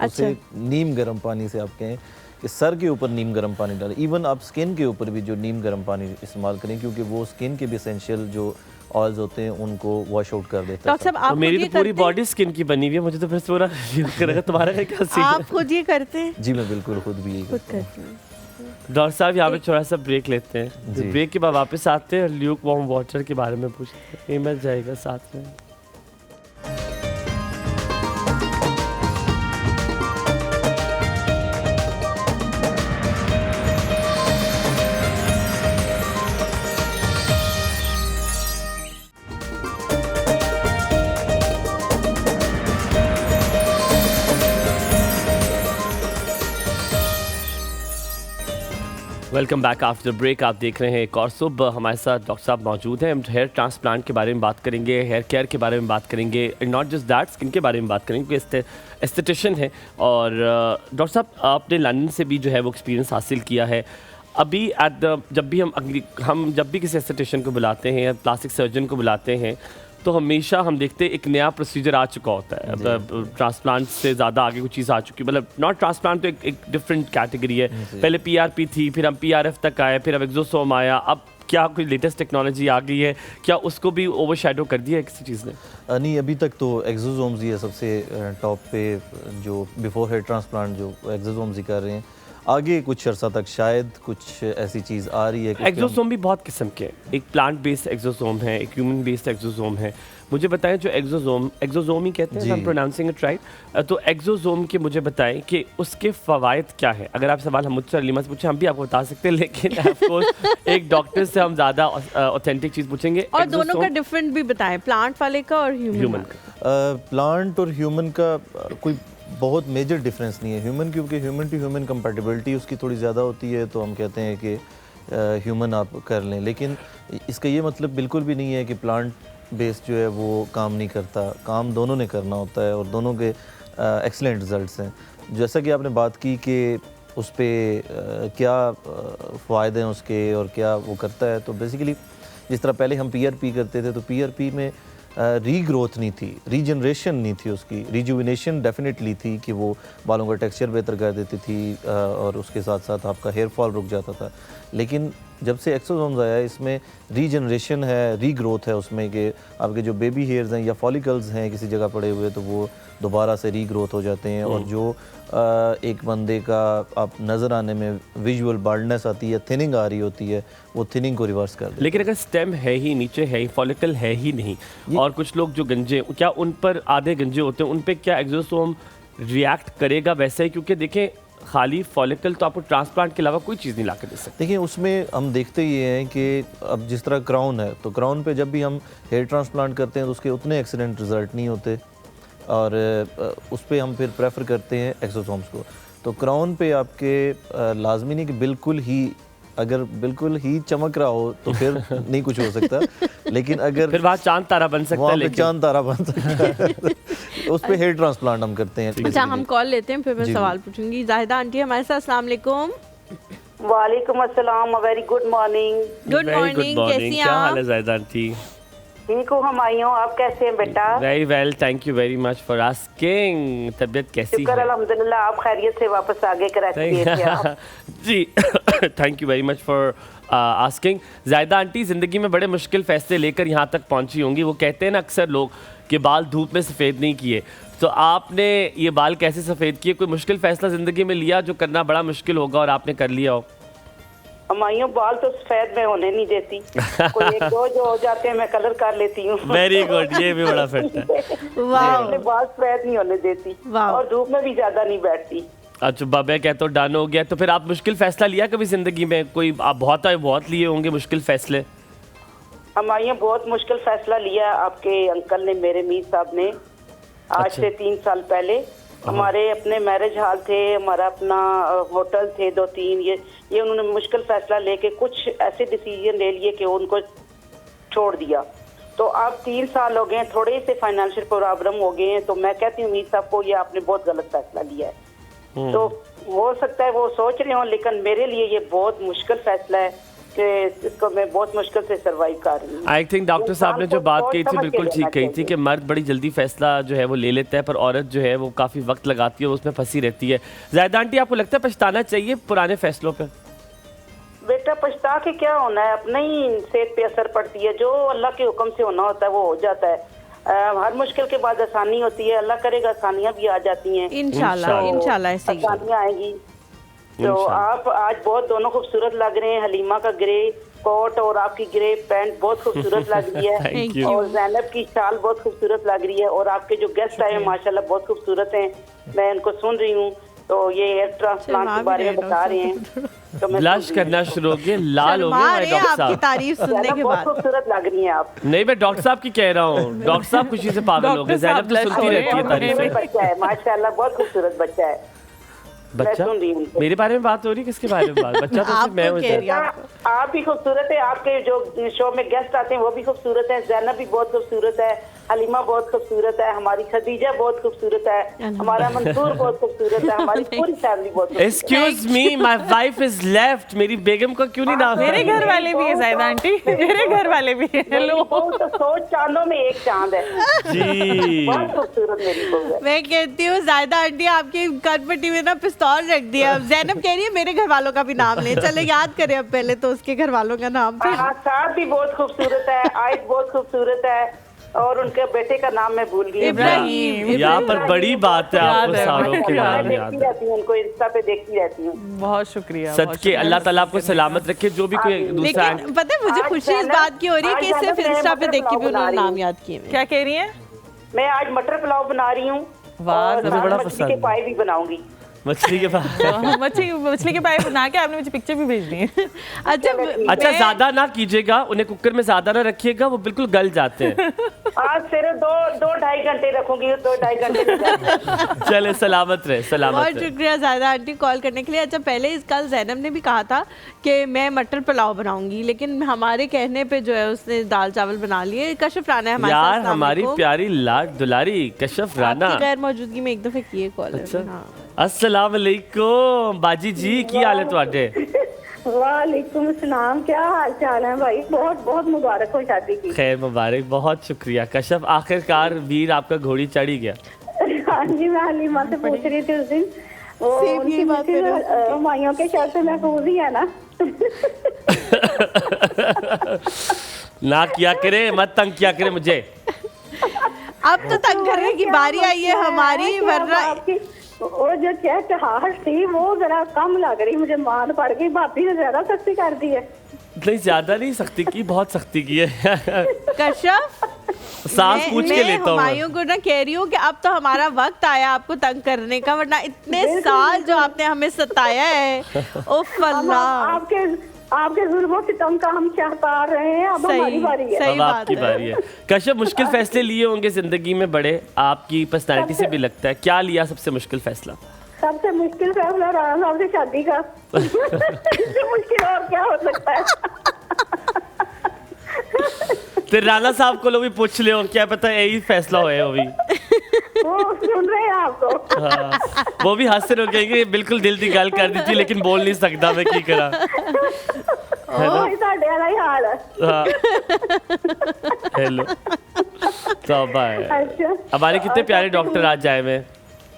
अच्छा। उसे नीम गर्म पानी से आप कहें कि सर के ऊपर नीम गर्म पानी डालें। इवन आप स्किन के ऊपर भी जो नीम गर्म पानी इस्तेमाल करें, क्योंकि वो स्किन के भी एसेंशियल जो ऑयल्स होते हैं उनको वॉश आउट कर देता है। डॉक्टर साहब तो आप खुद मेरी ये तो पूरी करते हैं? बॉडी स्किन की बनी हुई है, मुझे तो फिर पूरा रिव्यू करेगा। तुम्हारा क्या सीन है? आप खुद ये करते हैं? जी मैं बिल्कुल खुद भी यही खुद करता हूँ। करते हैं। डॉक्टर साहब यहाँ पे थोड़ा सा ब्रेक लेते हैं, जी। ब्रेक के बाद वापस आते हैं और ल्यूक वार्म वाटर के बारे में पूछते हैं। एमएस जाएगा साथ में। Welcome back after break. आप देख रहे हैं एक और सुबह, हमारे साथ डॉक्टर साहब मौजूद हैं। हम हेयर ट्रांसप्लांट के बारे में बात करेंगे, हेयर केयर के बारे में बात करेंगे, नॉट जस्ट दैट स्किन के बारे में बात करेंगे क्योंकि एस्थेटिशियन है। और डॉक्टर साहब आपने लंदन से भी जो है वो एक्सपीरियंस हासिल किया है। अभी जब भी किसी एस्थेटिशियन को बुलाते हैं या प्लास्टिक सर्जन को बुलाते हैं तो हमेशा हम देखते हैं एक नया प्रोसीजर आ चुका होता है। अब ट्रांसप्लांट से ज़्यादा आगे कुछ चीज़ आ चुकी है, मतलब नॉट ट्रांसप्लांट तो एक डिफरेंट कैटेगरी है। पहले पीआरपी थी, फिर हम पीआरएफ तक आए, फिर अब एक्सोसोम आया। अब क्या कोई लेटेस्ट टेक्नोलॉजी आ गई है, क्या उसको भी ओवरशैडो कर दिया है किसी चीज़ ने? नहीं, अभी तक तो एक्सोसोम्स ही है सबसे टॉप पे, जो बिफोर हेयर ट्रांसप्लांट जो एक्सोसोम्स ही कर रहे हैं। आगे कुछ अर्सा तक शायद कुछ ऐसी चीज़ आ रही है। एक्सोसोम भी बहुत किस्म के हैं, एक प्लांट बेस्ड एक्सोसोम है, एक ह्यूमन बेस्ड एक्सोसोम है। मुझे बताएं जो एक्सोसोम ही कहते हैं, प्रोनाउंसिंग इट राइट, तो एक्सोसोम के मुझे बताएं कि उसके फ़वाइद क्या है। अगर आप सवाल हम मुझसे अलीमा से पूछें हम भी आपको बता सकते हैं, लेकिन ऑफ कोर्स एक डॉक्टर से हम ज़्यादा ऑथेंटिक चीज़ पूछेंगे। और दोनों का डिफरेंट भी बताएं, प्लांट वाले का और ह्यूमन का। प्लांट और ह्यूमन का कोई बहुत मेजर डिफरेंस नहीं है। ह्यूमन क्योंकि ह्यूमन टू ह्यूमन कंपैटिबिलिटी उसकी थोड़ी ज़्यादा होती है, तो हम कहते हैं कि ह्यूमन आप कर लें। लेकिन इसका ये मतलब बिल्कुल भी नहीं है कि प्लांट बेस्ड जो है वो काम नहीं करता। काम दोनों ने करना होता है और दोनों के एक्सीलेंट रिजल्ट्स हैं। जैसा कि आपने बात की कि उस पर क्या फ़ायदे हैं उसके और क्या वो करता है, तो बेसिकली जिस तरह पहले हम पीआरपी करते थे तो पीआरपी में रीग्रोथ नहीं थी, रीजनरेशन नहीं थी, उसकी रिजुविनेशन डेफिनेटली थी कि वो बालों का टेक्सचर बेहतर कर देती थी और उसके साथ साथ आपका हेयर फॉल रुक जाता था। लेकिन जब से एक्सोसोम्स आया इसमें रीजनरेशन है, रीग्रोथ है उसमें, कि आपके जो बेबी हेयर्स हैं या फॉलिकल्स हैं किसी जगह पड़े हुए तो वो दोबारा से रीग्रोथ हो जाते हैं। और जो एक बंदे का आप नज़र आने में विजुअल बाल्डनेस आती है, थिनिंग आ रही होती है, वो थिनिंग को रिवर्स कर देता है। लेकिन अगर स्टेम है ही नीचे है ही, फॉलिकल है ही नहीं, और कुछ लोग जो गंजे, क्या उन पर आधे गंजे होते हैं, उन पे क्या एक्सोसोम रिएक्ट करेगा वैसे ही? क्योंकि देखें खाली फॉलिकल तो आपको ट्रांसप्लांट के अलावा कोई चीज़ नहीं ला के दे सकते। देखिए उसमें हम देखते ही हैं कि अब जिस तरह क्राउन है, तो क्राउन पे जब भी हम हेयर ट्रांसप्लांट करते हैं तो उसके उतने एक्सीलेंट रिजल्ट नहीं होते और उस पर हम फिर प्रेफर करते हैं एक्सोसोम्स को। तो क्राउन पे आपके लाजमी नहीं कि बिल्कुल ही, अगर बिल्कुल ही चमक रहा हो तो फिर नहीं कुछ हो सकता, लेकिन अगर फिर वहाँ चांद तारा बन सकता है, लेकिन चांद तारा बन सकता है तो उस पे हेयर ट्रांसप्लांट हम करते हैं। अच्छा हम कॉल लेते हैं, फिर मैं सवाल पूछूंगी। जाहिदा आंटी हमारे साथ, अस्सलाम वालेकुम। वालेकुम अस्सलाम, very good morning. Good morning, कैसी हैं क्या हाल आप? है जाहिदा आंटी? ठीक हूँ, हम आई हूँ, आप कैसे हैं बेटा? Very well, thank you very much for asking. तबीयत कैसी शुक्र है? अल्हम्दुलिल्लाह, आप खैरियत से वापस आ गए कराची गए थे आप। जी thank you very much for asking. Zahida aunty ज़िंदगी में बड़े मुश्किल फ़ैसले लेकर यहाँ तक पहुँची होंगी। वो कहते हैं ना अक्सर लोग कि बाल धूप में सफ़ेद नहीं किए, तो आपने ये बाल कैसे सफ़ेद किए? कोई मुश्किल फ़ैसला ज़िंदगी में लिया जो करना बड़ा मुश्किल होगा और आपने कर लिया हो? हमायूं बाल तो सफेद में होने नहीं देती, कोई एक दो जो हो जाते हैं मैं कलर कर लेती हूँ। वेरी गुड, ये भी बड़ा फैक्ट है। मैं बाल सफेद नहीं होने देती और धूप में भी ज्यादा नहीं बैठती। अच्छा बाबा कहते हो डन हो गया। तो फिर आप मुश्किल फैसला लिया कभी जिंदगी में? कोई आप बहुत लिए होंगे मुश्किल फैसले। हमायूं बहुत मुश्किल फैसला लिया आपके अंकल ने, मेरे मीर साहब ने, आज से 3 साल पहले हमारे अपने मैरिज हॉल थे, हमारा अपना होटल थे 2-3, ये उन्होंने मुश्किल फैसला लेके कुछ ऐसे डिसीजन ले लिए कि उनको छोड़ दिया। तो अब 3 साल हो गए, थोड़े से फाइनेंशियल प्रॉब्लम हो गए हैं, तो मैं कहती हूँ मीर साहब को ये आपने बहुत गलत फैसला लिया है। तो हो सकता है वो सोच रहे हो, लेकिन मेरे लिए ये बहुत मुश्किल फैसला है कि इसको मैं बहुत मुश्किल से सर्वाइव कर रही हूँ। आई थिंक डॉक्टर साहब ने जो बात कही थी बिल्कुल ठीक कही थी कि मर्द बड़ी जल्दी फैसला जो है वो ले लेता है, पर औरत जो है वो काफ़ी वक्त लगाती है, उसमें फंसी रहती है। ज़ाहिदा आंटी, आपको लगता है पछताना चाहिए पुराने फैसलों पर? बेटा पछता के क्या होना है, अपने ही सेहत पे असर पड़ती है। जो अल्लाह के हुक्म से होना होता है वो हो जाता है। हर मुश्किल के बाद आसानी होती है, अल्लाह करेगा आसानियाँ भी आ जाती हैं। इंशाल्लाह ऐसे ही आसानियाँ आएगी। तो आप आज बहुत दोनों खूबसूरत लग रहे हैं। हलीमा का ग्रे कोट और आपकी ग्रे पैंट बहुत खूबसूरत लग रही है और ज़ैनब की शाल बहुत खूबसूरत लग रही है, और आपके जो गेस्ट आए हैं माशाल्लाह बहुत खूबसूरत हैं। मैं इनको सुन रही हूँ, तो ये हेयर ट्रांसप्लांट के बारे में बता रहे हैं, तो मैं ब्लश करना शुरू हो गए, लाल हो गए डॉक्टर साहब। तारीफ सुनने के बहुत बाद खूबसूरत लग रही हैं आप। नहीं, मैं डॉक्टर साहब की कह रहा हूँ, डॉक्टर साहब खुशी से पागल हो गए। ज़ैनब तो सुनती रहती है तारीफें। बच्चा है माशाल्लाह, बहुत खूबसूरत बच्चा है। बच्चा सुन रही हूँ मेरे बारे में बात हो रही है, किसके बारे में बात? बच्चा तो सिर्फ मैं हूँ। आप भी खूबसूरत है, आपके जो शो में गेस्ट आते हैं वो भी खूबसूरत है। ज़ैनब भी बहुत खूबसूरत है, हलीमा बहुत खूबसूरत है, हमारी खदीजा बहुत खूबसूरत है, हमारा मंसूर बहुत खूबसूरत है, हमारी पूरी फैमिली बहुत खूबसूरत है। Excuse me, my wife is left. मेरी बेगम को क्यों नहीं नाम? मेरे घर वाले भी है ज़ाहिदा आंटी, मेरे घर वाले भी है। लो तो 100 चांदों में एक चांद है जी। बहुत खूबसूरत मेरी बहू है। मैं कहती हूँ ज़ाहिदा आंटी आपकी कनपट्टी में ना पिस्तौल रख दिया। अब ज़ैनब कह रही है मेरे घर वालों का भी नाम ले, चले याद करें अब पहले तो उसके घर वालों का नाम। साथ भी बहुत खूबसूरत है, आयत बहुत खूबसूरत है, और उनके बेटे का नाम मैं भूल गई। इब्राहिम। यहाँ पर बड़ी बात है, आपको सारों के नाम याद देखती रहती हूँ, उनको इंस्टा पे देखती रहती हूँ। बहुत शुक्रिया। सदके अल्लाह ताला आपको सलामत रखे। जो भी कोई दूसरा लेकिन पता है मुझे खुशी इस बात की हो रही है कि सिर्फ इंस्टा पे देख के भी उन्होंने नाम याद किए। क्या कह रही हैं? मैं आज मटर पुलाव बना रही हूँ, वाह, और बड़ा मछली पसंद के है। पाए भी बनाऊंगी। मछली के पास। मछली के पाए बना के आपने मुझे पिक्चर भी भेज दी है। अच्छा, ज्यादा ना कीजिएगा, उन्हें कुकर में ज्यादा ना रखिएगा, वो बिल्कुल गल जाते हैं। आज सिर्फ 2-2.5 घंटे रखूंगी, 2-2.5 घंटे। चले, सलामत रहे, सलामत बहुत रहे। शुक्रिया ज़ाहिदा आंटी कॉल करने के लिए। अच्छा, पहले इस कल ज़ैनब ने भी कहा था कि मैं मटर पुलाव बनाऊंगी, लेकिन हमारे कहने पे जो है उसने दाल चावल बना लिए। कशफ राना है हमारे साथ। यार, अस्सलाम हमारी वालेकुम। प्यारी लाड दुलारी कशफ राना आपकी गैर मौजूदगी में एक दफे किए कॉल। अच्छा, अस्सलाम वालेकुम बाजी जी, की हाल है तुहाडे? वालेकुम अस्सलाम, क्या हाल चाल है भाई? बहुत बहुत मुबारक हो शादी की। खैर मुबारक, बहुत शुक्रिया कशफ। आखिरकार वीर आपका घोड़ी चढ़ी गया। हाँ जी, मैं हलीमा से पूछ रही थी उस दिन, वो उनकी माइयों के शर्त महफूज ही है ना? ना किया करे, मत तंग किया करे मुझे। अब तो तंग करने की बारी आई है हमारी, वरना वो जो चहचहाहट थी वो जरा कम लग रही मुझे। मान पड़ गई, भाभी ने ज्यादा सख्ती कर दी है। नहीं, ज्यादा नहीं सख्ती की, बहुत सख्ती की है। कशफ सांस पूछ के लेता हूँ। हुमायूं को ना कह रही हूँ कि अब तो हमारा वक्त आया आपको तंग करने का, वरना इतने साल जो आपने हमें सताया है। उफ अल्लाह, आपके जुल्मों से तंग का हम चाहता रहे हैं, अब हमारी बारी है। अब आपकी बारी है। कश्यप, मुश्किल फैसले लिए होंगे जिंदगी में बड़े, आपकी पर्सनालिटी से भी लगता है। क्या लिया सबसे मुश्किल फैसला? सबसे मुश्किल फैसला राना साहब से शादी का। इससे मुश्किल और क्या हो सकता है? तो राना साहब को लोग भी पूछ ले, क्या पता यही फैसला होए वो भी। वो सुन रहे हैं आपको। हाँ, वो भी हंस रहे हो, कहेंगे बिल्कुल दिल की गल कर दी थी लेकिन बोल नहीं सकता, मैं की करा। साढ़े वाला ही हाल है। हाँ, हेलो, तौबा है। अच्छा, हमारे कितने प्यारे डॉक्टर आज जाए में।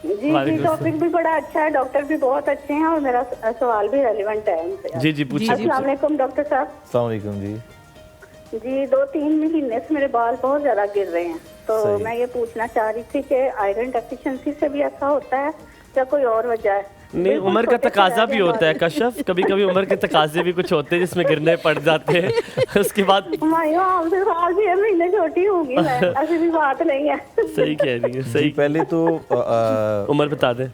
जी, टॉपिक भी बड़ा अच्छा है, डॉक्टर भी बहुत अच्छे हैं, और मेरा सवाल भी रेलेवेंट है उनसे। जी जी, पूछिए। अस्सलाम वालेकुम डॉक्टर साहब। अस्सलाम वालेकुम जी। जी, 2-3 महीने से मेरे बाल बहुत ज्यादा गिर रहे हैं, तो मैं ये पूछना चाह रही थी कि आयरन डेफिशिएंसी से भी ऐसा होता है या कोई और वजह है? नहीं, उम्र का तकाजा भी होता है कश्यप, कभी कभी उम्र के तकाजे भी कुछ होते हैं जिसमें गिरने पड़ जाते हैं। उसके बाद आपसे साल भी महीने छोटी होंगी मैं, ऐसी भी बात नहीं है। सही कह रही है, सही। पहले तो उम्र बता दें।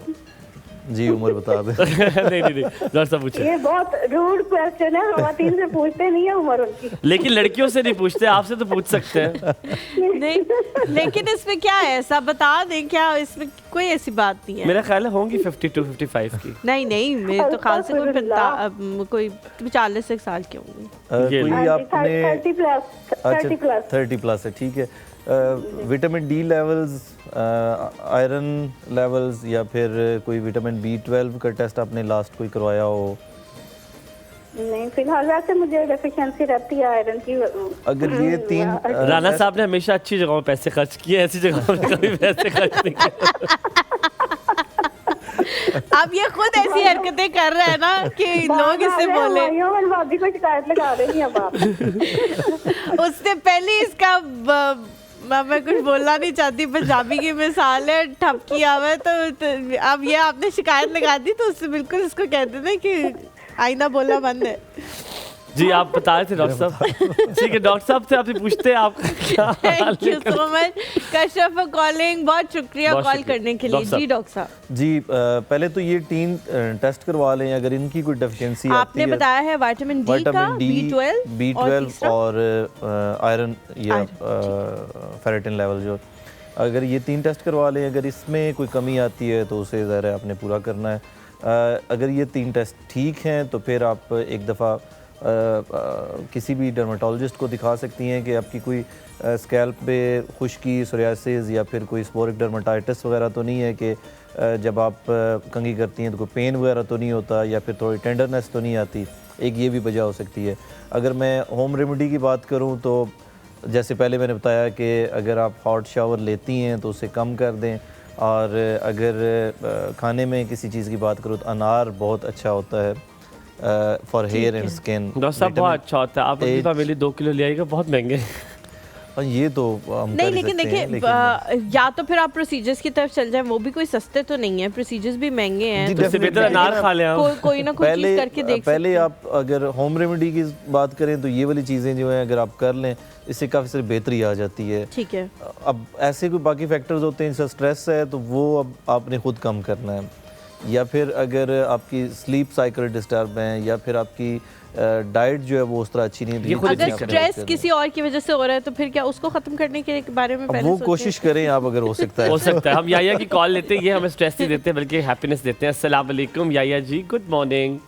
जी उम्र बता दें। नहीं नहीं डॉक्टर साहब पूछे। ये बहुत रूड क्वेश्चन है, खवातीन से पूछते नहीं है उम्र उनकी। लेकिन लड़कियों से नहीं पूछते, आपसे तो पूछ सकते हैं। नहीं, लेकिन इसमें क्या है, ऐसा बता दें क्या, इसमें कोई ऐसी बात नहीं है। मेरा ख्याल है होंगी 52-55 की। नहीं नहीं, मेरे तो ख्याल से कोई 40 साल की होंगी। ये कोई आपने 30 प्लस 30 प्लस है, ठीक है। Vitamin D levels, iron levels या फिर कोई विटामिन B12 का टेस्ट आपने लास्ट कोई करवाया हो? नहीं, फिलहाल वैसे मुझे डेफिशिएंसी रहती है आयरन की। अगर ये तीन राना साहब ने हमेशा अच्छी जगहों पे पैसे खर्च किए, ऐसी जगहों पे कभी पैसे खर्च नहीं किए। अब ये खुद ऐसी हरकतें कर रहे हैं ना कि लोग इससे बोले। भाभी को शिकायत लगा रही हैं अब आप। उससे पहले इसका मैं कुछ बोलना नहीं चाहती, पंजाबी की मिसाल है, ठपकी आवे तो अब ये आपने शिकायत लगा दी तो उससे बिल्कुल इसको कहते थे कि आईना बोलना बंद है। जी आप बता रहे थे डॉक्टर साहब। ठीक है, डॉक्टर साहब से आपसे पूछते हैं आपका क्या हाल thank you so much Kashyap for calling, बहुत शुक्रिया बहुत कॉल शुक्रिया। करने के लिए। जी डॉक्टर साहब। जी पहले तो ये 3 टेस्ट करवा लें अगर इनकी कोई डेफिशिएंसी आती आपने है। बताया है विटामिन डी का, B12 और आयरन या फेरेटिन लेवल जो, अगर ये 3 टेस्ट करवा लें, अगर इसमें कोई कमी आती है तो उसे ज़रा आपने पूरा करना है। अगर ये 3 टेस्ट ठीक हैं तो फिर आप एक दफ़ा किसी भी डर्माटोलॉजिस्ट को दिखा सकती हैं कि आपकी कोई स्कैल्प पे खुश्की, सोरियासिस या फिर कोई स्पोरिक डर्माटाइटिस वगैरह तो नहीं है कि जब आप कंघी करती हैं तो कोई पेन वगैरह तो नहीं होता या फिर थोड़ी टेंडरनेस तो नहीं आती। एक ये भी वजह हो सकती है। अगर मैं होम रेमेडी की बात करूं तो जैसे पहले मैंने बताया कि अगर आप हॉट शावर लेती हैं तो उसे कम कर दें, और अगर खाने में किसी चीज़ की बात करूँ तो अनार बहुत अच्छा होता है for hair and skin. Doctor साहब बहुत अच्छा होता है। आप अपनी फैमिली 2 किलो ले आइएगा, बहुत महंगे। ये तो हम नहीं, लेकिन देखिए या तो फिर आप प्रोसीजर्स की तरफ चल जाएं, वो भी कोई सस्ते तो नहीं है, प्रोसीजर्स भी महंगे हैं, तो इससे बेहतर अनार खा लें आप। कोई ना कोई चीज करके देख पहले आप अगर होम रेमेडी की बात करें तो ये वाली चीज़ें जो हैं अगर आप कर लें इससे काफ़ी सारी बेहतरी आ जाती है। ठीक है। अब ऐसे कोई बाकी फैक्टर्स होते हैं, जैसे स्ट्रेस है तो वो अब आपने खुद कम करना है, या फिर अगर आपकी स्लीप साइकिल डिस्टर्ब है या फिर आपकी डाइट जो है वो उस तरह अच्छी नहीं है। अगर स्ट्रेस किसी और की वजह से हो रहा है तो फिर क्या उसको खत्म करने के बारे में पहले वो कोशिश करें आप, अगर हो सकता है। हो सकता है हम याया की कॉल लेते हैं, ये हमें स्ट्रेस नहीं देते बल्कि हैप्पीनेस देते हैं। अस्सलाम वालेकुम याया जी, good morning.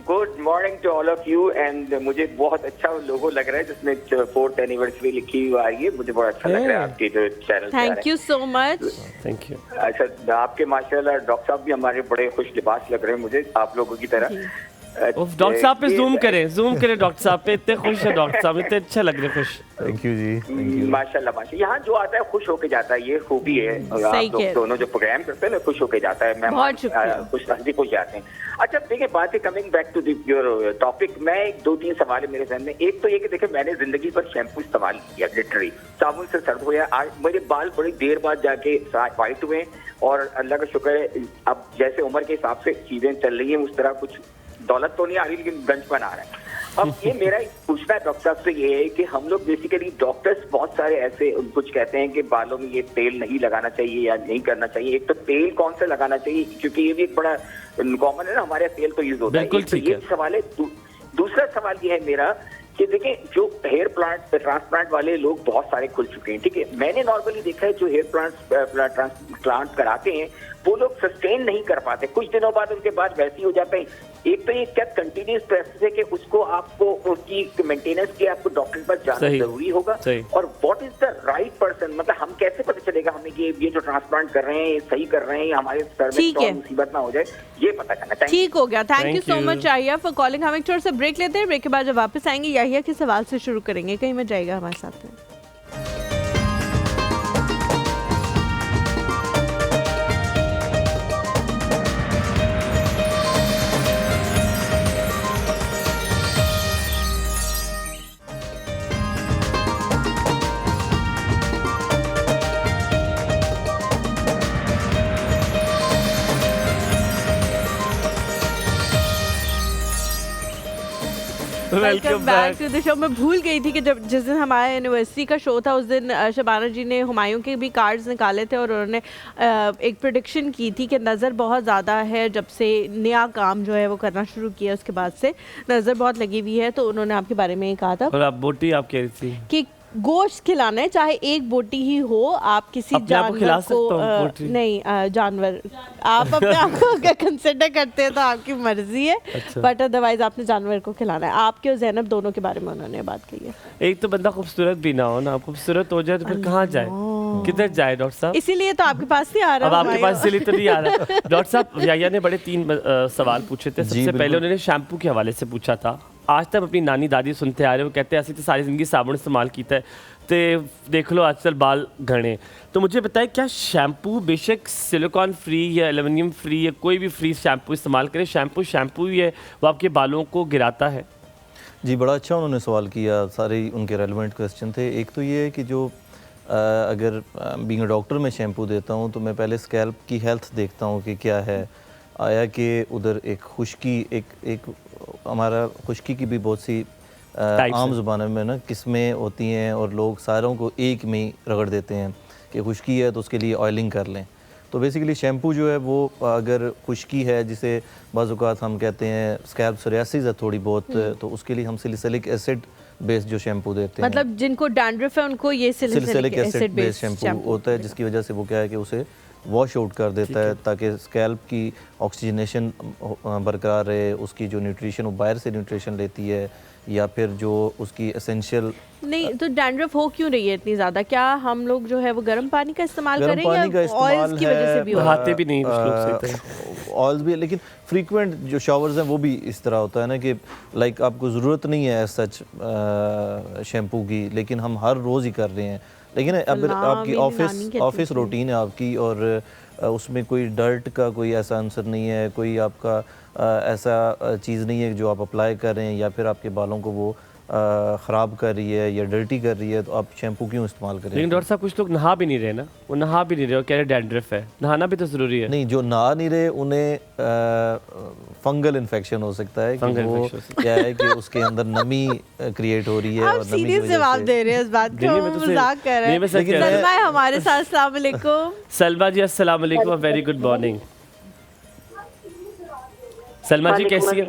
Good morning to all of you. And मुझे बहुत अच्छा लोगो लग रहा है जिसमें 4th एनिवर्सरी लिखी हुई आ रही है, मुझे बहुत अच्छा लग रहा है आपके जो channel. Thank you so much. Thank you. अच्छा, आपके माशाल्लाह डॉक्टर साहब भी हमारे बड़े खुश लिबास लग रहे हैं मुझे आप लोगों की तरह। डॉक्टर साहब पे जूम करें डॉक्टर साहब पे, इतने खुश है डॉक्टर साहब, इतने अच्छा लग रहे हैं, खुश। थैंक यू जी, थैंक यू। माशाल्लाह माशाल्लाह, यहाँ जो आता है खुश होके जाता है, ये खूबी है। आप लोग दोनों जो प्रोग्राम करते हैं ना खुश होके जाता है, मैं खुश हंसी खुश जाते हैं। अच्छा देखिए, बात है coming back to your topic, मैं 2-3 सवाल है मेरे जहन में। एक तो ये कि देखिए मैंने जिंदगी भर शैम्पू इस्तेमाल किया, लिटरली साबुन से सर्द हुआ। आज मेरे बाल बड़ी देर बाद जाके वाइट हुए और अल्लाह का शुक्र है अब जैसे उम्र के हिसाब से चीजें चल रही हैं उस तरह कुछ दौलत तो नहीं आ रही लेकिन गंजपन आ रहा है। अब ये मेरा पूछना है डॉक्टर साहब से ये है कि हम लोग बेसिकली डॉक्टर्स बहुत सारे ऐसे कुछ कहते हैं कि बालों में ये तेल नहीं लगाना चाहिए या नहीं करना चाहिए। एक तो तेल कौन सा लगाना चाहिए, क्योंकि ये भी एक बड़ा कॉमन है ना, हमारे तेल तो यूज होता है। तो ये सवाल है। दूसरा सवाल ये है मेरा कि देखिए जो हेयर ट्रांसप्लांट वाले लोग बहुत सारे खुल चुके हैं, ठीक है। मैंने नॉर्मली देखा है जो हेयर ट्रांसप्लांट कराते हैं वो लोग सस्टेन नहीं कर पाते, कुछ दिनों बाद उनके बाद वैसे ही हो जाते हैं। एक तो ये क्या कंटिन्यूस प्रोसेस है कि उसको आपको उसकी मेंटेनेंस के आपको डॉक्टर के पास जाना जरूरी होगा, और what is the right person, मतलब हम कैसे पता चलेगा हमें कि ये जो ट्रांसप्लांट कर रहे हैं सही कर रहे हैं, हमारे सर में मुसीबत ना हो जाए, ये पता करना। ठीक हो गया, thank you so much Yahya for calling. हम एक छोटे से ब्रेक लेते हैं, ब्रेक के बाद जब वापस आएंगे याहिया के सवाल से शुरू करेंगे, कहीं मत जाएगा हमारे साथ में। Welcome back to the show. मैं भूल गई थी कि जब जिस दिन हमारा यूनिवर्सिटी का शो था उस दिन शबाना जी ने हुमायूं के भी कार्ड्स निकाले थे और उन्होंने एक प्रेडिक्शन की थी कि नज़र बहुत ज़्यादा है, जब से नया काम जो है वो करना शुरू किया उसके बाद से नज़र बहुत लगी हुई है। तो उन्होंने आपके बारे में कहा था और आप बोटी आप कह रही थी कि गोश्त खिलाना है, चाहे एक बोटी ही हो, आप किसी जानवर को नहीं जानवर आप अपने आप को अगर कंसिडर करते हैं तो आपकी मर्जी है, बट अदरवाइज आपने जानवर को खिलाना है। आपके और ज़ैनब दोनों के बारे में उन्होंने बात की है। एक तो बंदा खूबसूरत भी ना हो ना, खूबसूरत हो जाए तो फिर कहाँ जाए, किधर जाए डॉक्टर साहब? इसीलिए तो आपके पास नहीं आ रहा। अब आपके पास इसीलिए तो नहीं आ रहा। डॉक्टर साहब याया ने बड़े 3 सवाल पूछे थे। सबसे पहले उन्होंने शैम्पू के हवाले से पूछा था। आज तक अपनी नानी दादी सुनते आ रहे, वो कहते हैं ऐसी तो सारी ज़िंदगी साबुन इस्तेमाल कीता है तो देख लो आजकल बाल घने। तो मुझे बताएं क्या शैम्पू बेशक सिलिकॉन फ्री या एल्युमिनियम फ्री या कोई भी फ्री शैम्पू इस्तेमाल करें, शैम्पू ही है वो आपके बालों को गिराता है? जी बड़ा अच्छा उन्होंने सवाल किया, सारे उनके रेलेवेंट क्वेश्चन थे। एक तो ये है कि जो अगर बीइंग अ डॉक्टर मैं शैम्पू देता हूँ तो मैं पहले स्कैल्प की हेल्थ देखता हूँ कि क्या है, आया कि उधर एक खुश्की एक हमारा खुश्की की भी बहुत सी आम ज़ुबान में ना किस्में होती हैं और लोग सारों को एक में ही रगड़ देते हैं कि खुश्की है तो उसके लिए ऑयलिंग कर लें। तो बेसिकली शैम्पू जो है वो अगर खुश्की है, जिसे बाज़ औक़ात हम कहते हैं स्कैल्प सोरियासिस है थोड़ी बहुत, तो उसके लिए हम सैलिसिलिक एसिड बेस्ड जो शैम्पू देते हैं, मतलब जिनको डैंड्रफ है उनको ये सैलिसिलिक एसिड बेस्ड शैम्पू होता है, जिसकी वजह से वो क्या है कि उसे वॉश आउट कर देता है ताकि स्कैल्प की ऑक्सीजनेशन बरकरार रहे, उसकी जो न्यूट्रिशन वो बाहर से न्यूट्रिशन लेती है या फिर जो उसकी एसेंशियल। नहीं तो डैंड्रफ हो क्यों रही है इतनी ज़्यादा? क्या हम लोग जो है वो गर्म पानी का इस्तेमाल करें या ऑयल्स की वजह से भी नहाते भी नहीं ऑयल्स भी, लेकिन फ्रीक्वेंट जो शावर्स हैं वो भी इस तरह होता है ना कि लाइक आपको ज़रूरत नहीं है सच शैम्पू की, लेकिन हम हर रोज़ ही कर रहे हैं। लेकिन अगर आपकी ऑफिस रूटीन है आपकी और उसमें कोई डर्ट का कोई ऐसा आंसर नहीं है, कोई आपका ऐसा चीज़ नहीं है जो आप अप्लाई कर रहे हैं या फिर आपके बालों को वो ख़राब कर रही है या डर्टी कर रही है, तो आप शैम्पू क्यों इस्तेमाल करें? लेकिन डॉक्टर साहब कुछ लोग नहा भी नहीं रहे ना, वो नहा भी नहीं रहे और कह रहे डैंड्रफ है, नहाना भी तो ज़रूरी है। नहीं, जो नहा नहीं रहे उन्हें फंगल इन्फेक्शन हो सकता है कि वो क्या है कि उसके अंदर नमी क्रिएट हो रही है और नमी की वजह से जवाब दे रहे हैं इस बात को, मजाक कर रहे हैं। सलमा है हमारे साथ, अस्सलाम वालेकुम। सलमा जी अस्सलाम वालेकुम, वेरी गुड मॉर्निंग। सलमा जी कैसी है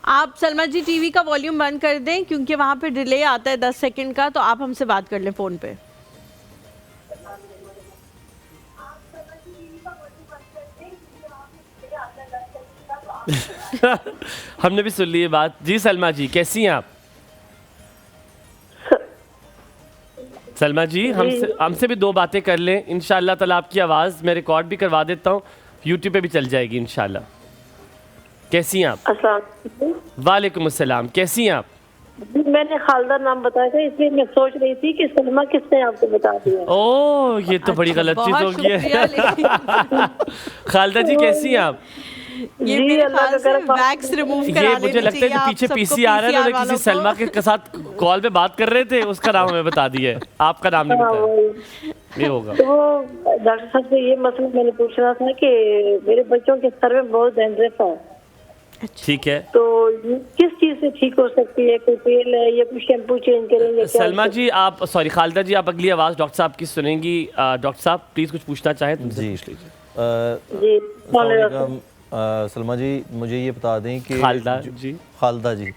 आप? सलमा जी टीवी का वॉल्यूम बंद कर दें क्योंकि वहाँ पे डिले आता है 10 सेकंड का, तो आप हमसे बात कर लें फ़ोन पे। हमने भी सुन ली ये बात। जी सलमा जी कैसी हैं आप? सलमा जी हमसे भी 2 बातें कर लें, इंशाल्लाह ताला आपकी आवाज़ मैं रिकॉर्ड भी करवा देता हूँ, यूट्यूब पे भी चल जाएगी इंशाल्लाह। कैसी हैं आप? अस्सलाम वालेकुम अस्सलाम, कैसी हैं आप? मैंने खालदा नाम बताया था, इसलिए मैं सोच रही थी कि सलमा किसने आपको बता दिया। ओह ये तो बड़ी गलत चीज़ हो गई है। खालदा जी कैसी हैं आप? ये मेरे ख्याल से वैक्स रिमूव करा ये मुझे लगता है कि पीछे पीसी आ रहा है, किसी सलमा के साथ कॉल पे बात कर रहे थे, उसका नाम हमें बता दिया है, आपका नाम नहीं बताया। ये होगा तो डॉक्टर साहब से ये मसला मैंने पूछना था कि मेरे बच्चों के सर में बहुत डैंड्रफ है। ठीक है, तो किस चीज से ठीक हो सकती है? कोई तेल है या कोई शैम्पू चेंज करेंगे? सलमा जी आप सॉरी खालदा जी आप अगली आवाज़ डॉक्टर साहब की सुनेंगी। डॉक्टर साहब प्लीज़ कुछ पूछना चाहें तो पूछ लीजिए। सलमा जी मुझे ये बता दें कि खालदा जी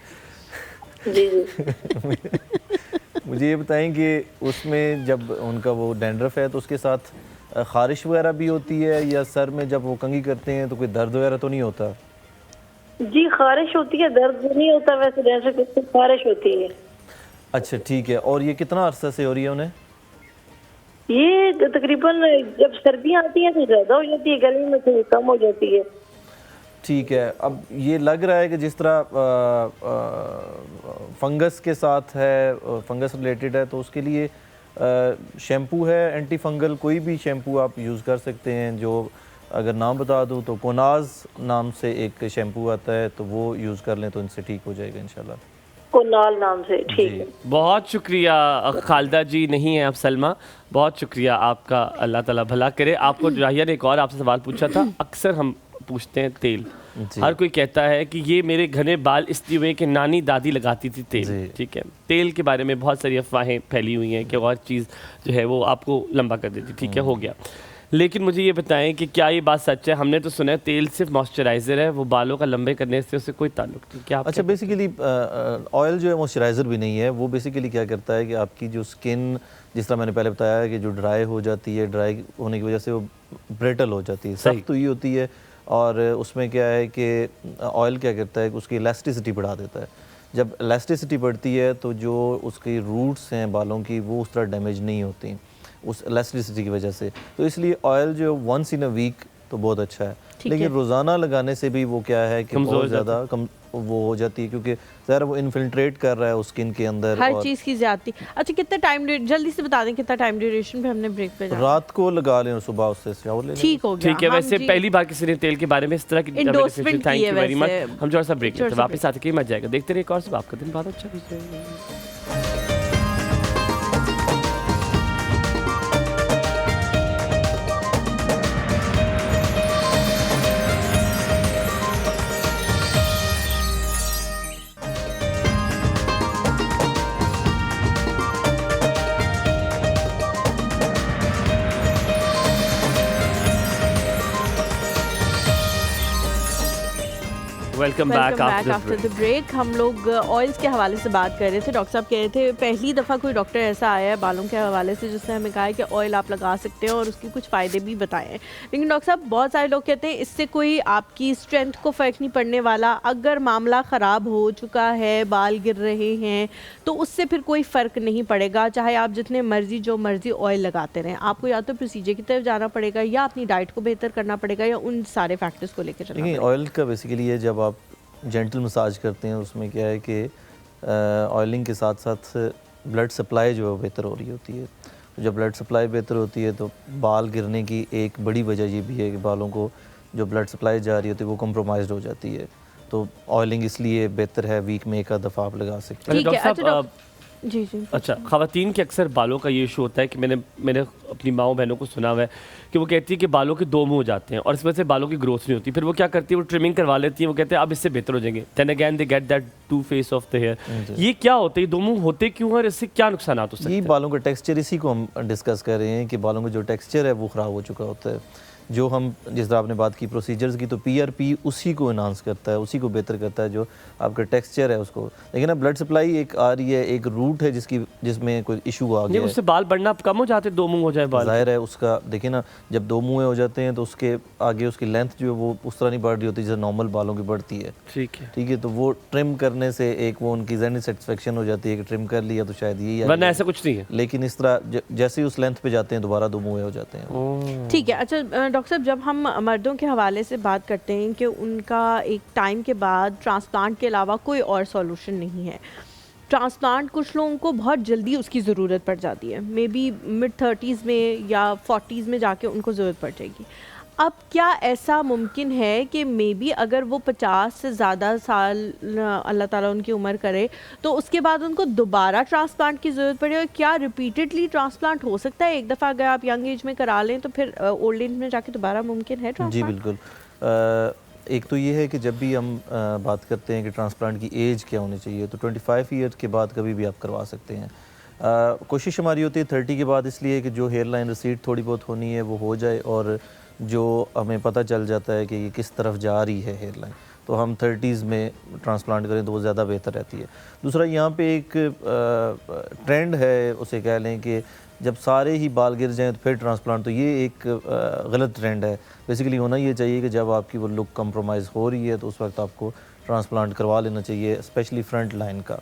मुझे ये बताएं कि उसमें जब उनका वो डैंड्रफ है तो उसके साथ खारिश वगैरह भी होती है या सर में जब वो कंघी करते हैं तो कोई दर्द वगैरह तो नहीं होता? जी खारिश होती है, दर्द नहीं होता, वैसे डैंड्रफ खारिश होती है। अच्छा ठीक है, और ये कितना अरसा से हो रही है उन्हें? ये तकरीबन जब सर्दियाँ आती हैं तो ज़्यादा हो जाती है, गर्मी में थोड़ी कम हो जाती है। ठीक है, अब ये लग रहा है कि जिस तरह फंगस के साथ है, फंगस रिलेटेड है, तो उसके लिए शैम्पू है एंटी फंगल, कोई भी शैम्पू आप यूज़ कर सकते हैं। जो अगर नाम बता दूं तो कोनाज नाम से एक शैम्पू आता है, तो वो यूज़ कर लें तो इनसे ठीक हो जाएगा इंशाल्लाह। कोनाल नाम से, ठीक है। बहुत शुक्रिया खालदा जी, नहीं है आप सलमा, बहुत शुक्रिया आपका, अल्लाह ताला भला करे आपको। राहिया ने एक और आपसे सवाल पूछा था, अक्सर हम पूछते हैं तेल, हर कोई कहता है कि ये मेरे घने बाल इसलिए हुए कि नानी दादी लगाती थी तेल, ठीक है। तेल के बारे में बहुत सारी अफवाहें फैली हुई हैं कि और चीज़ जो है वो आपको लंबा कर देती, ठीक है, हो गया। लेकिन मुझे ये बताएं कि क्या ये बात सच है? हमने तो सुना है तेल सिर्फ मॉइस्चराइज़र है, वो बालों का लंबे करने से उससे कोई ताल्लुक नहीं। क्या अच्छा, बेसिकली ऑयल जो है मॉइस्चराइज़र भी नहीं है, वो बेसिकली क्या करता है कि आपकी जो स्किन, जिस तरह मैंने पहले बताया कि जो ड्राई हो जाती है, ड्राई होने की वजह से वो ब्रिटल हो जाती है, सख्त हुई होती है। और उसमें क्या है कि ऑयल क्या करता है कि उसकी इलास्टिसिटी बढ़ा देता है। जब इलास्टिसिटी बढ़ती है तो जो उसकी रूट्स हैं बालों की, वो उस तरह डैमेज नहीं होती उस इलास्टिसिटी की वजह से। तो इसलिए ऑयल जो वंस इन अ वीक तो बहुत अच्छा है, लेकिन रोज़ाना लगाने से भी वो क्या है कि बहुत ज़्यादा कम वो हो जाती है, क्योंकि ज़रा वो इन्फिल्ट्रेट कर रहा है उस स्किन के अंदर हर चीज़ की ज़्यादती। अच्छा, कितना टाइम, जल्दी से बता दें कितना टाइम ड्यूरेशन पे हमने ब्रेक पे जाना? रात को लगा लें और सुबह उससे शावर ले लें। ठीक हो गया। ठीक है। वैसे पहली बार किसी ने तेल के बारे में इस तरह की एंडोर्समेंट थैंक की है यू वेरी मच। वैसे। हम थोड़ा सा ब्रेक लेते हैं, वापस आते ही मत जाएगा। देखते रहिए, एक और से आपका दिन बहुत अच्छा गुजरे। Welcome back after the break. हम लोग ऑयल्स के हवाले से बात कर रहे थे। डॉक्टर साहब कह रहे थे पहली दफ़ा कोई डॉक्टर ऐसा आया है बालों के हवाले से जिसने हमें कहा है कि ऑयल आप लगा सकते हैं और उसके कुछ फ़ायदे भी बताए हैं। लेकिन डॉक्टर साहब, बहुत सारे लोग कहते हैं इससे कोई आपकी स्ट्रेंथ को फ़र्क नहीं पड़ने वाला। अगर मामला ख़राब हो चुका है, बाल गिर रहे हैं, तो उससे फिर कोई फ़र्क नहीं पड़ेगा, चाहे आप जितने मर्जी जो मर्जी ऑयल लगाते रहें। आपको या तो प्रोसीजर की तरफ जाना पड़ेगा या अपनी डाइट को बेहतर करना पड़ेगा या उन सारे फैक्टर्स को लेकर चलना पड़ेगा। ऑयल का बेसिकली ये, जब आप जेंटल मसाज करते हैं उसमें क्या है कि ऑयलिंग के साथ साथ ब्लड सप्लाई जो है बेहतर हो रही होती है। जब ब्लड सप्लाई बेहतर होती है तो बाल गिरने की एक बड़ी वजह ये भी है कि बालों को जो ब्लड सप्लाई जा रही होती है वो कम्प्रोमाइज़ हो जाती है। तो ऑयलिंग इसलिए बेहतर है, वीक में एक दफ़ा आप लगा सकते हैं। डॉक्टर साहब, जी जी। अच्छा, ख़वातीन के अक्सर बालों का ये इशू होता है कि मैंने अपनी माओ बहनों को सुना हुआ है कि वो कहती है कि बालों के दो मुंह हो जाते हैं और इस वजह से बालों की ग्रोथ नहीं होती। फिर वो क्या करती है, वो ट्रिमिंग करवा लेती है। वो कहते हैं अब इससे बेहतर हो जाएंगे। Then again they get that to face of the hair. ये क्या होता है, दो मुंह होते क्यों और इससे क्या नुकसान हो सकते हैं? ये बालों का टेक्सचर, इसी को हम डिस्कस कर रहे हैं कि बालों का जो टेक्सचर है वो ख़राब हो चुका होता है। जो हम, जिस तरह आपने बात की प्रोसीजर्स की, तो PRP उसी को इन्हांस करता है, उसी को बेहतर करता है जो आपका टेक्सचर है उसको। लेकिन अब ब्लड सप्लाई एक आ रही है, एक रूट है जिसमें कोई इशू आ गया है, उससे बाल बढ़ना कम हो जाते, दो मुंह हो जाए बाल। जाहिर है उसका, देखिए ना, जब दो मुँह हो जाते हैं तो उसके आगे उसकी लेंथ जो है वो उस तरह नहीं बढ़ रही होती जैसे नॉर्मल बालों की बढ़ती है। ठीक है। तो वो ट्रिम करने से एक वो उनकी ज़हनी सेटिस्फेक्शन हो जाती है कि ट्रिम कर लिया तो शायद यही, वरना ऐसा कुछ नहीं है। लेकिन इस तरह जैसे ही उस लेंथ पे जाते हैं दोबारा दो मुँह हो जाते हैं। ठीक है। अच्छा डॉक्टर साहब, जब हम मर्दों के हवाले से बात करते हैं कि उनका एक टाइम के बाद ट्रांसप्लांट के अलावा कोई और सॉल्यूशन नहीं है। ट्रांसप्लांट कुछ लोगों को बहुत जल्दी उसकी ज़रूरत पड़ जाती है, मे बी मिड-30s में या 40s में जाके उनको ज़रूरत पड़ जाएगी। अब क्या ऐसा मुमकिन है कि मे बी अगर वो 50 से ज़्यादा साल अल्लाह ताला उनकी उम्र करे तो उसके बाद उनको दोबारा ट्रांसप्लांट की ज़रूरत पड़े? और क्या रिपीटेडली ट्रांसप्लांट हो सकता है? एक दफ़ा अगर आप यंग एज में करा लें तो फिर ओल्ड एज में जाके दोबारा मुमकिन है ट्रांसप्लांट? जी बिल्कुल। एक तो ये है कि जब भी हम बात करते हैं कि ट्रांसप्लांट की एज क्या होनी चाहिए, तो 25 ईयर के बाद कभी भी आप करवा सकते हैं। कोशिश हमारी होती है 30 के बाद, इसलिए कि जो हेयर लाइन रिसीड थोड़ी बहुत होनी है वो हो जाए और जो हमें पता चल जाता है कि ये किस तरफ जा रही है हेयर लाइन, तो हम 30s में ट्रांसप्लांट करें तो वो ज़्यादा बेहतर रहती है। दूसरा, यहाँ पे एक ट्रेंड है, उसे कह लें कि जब सारे ही बाल गिर जाएं तो फिर ट्रांसप्लांट, तो ये एक गलत ट्रेंड है। बेसिकली होना ये चाहिए कि जब आपकी वो लुक कंप्रोमाइज़ हो रही है तो उस वक्त आपको ट्रांसप्लांट करवा लेना चाहिए, स्पेशली फ्रंट लाइन का।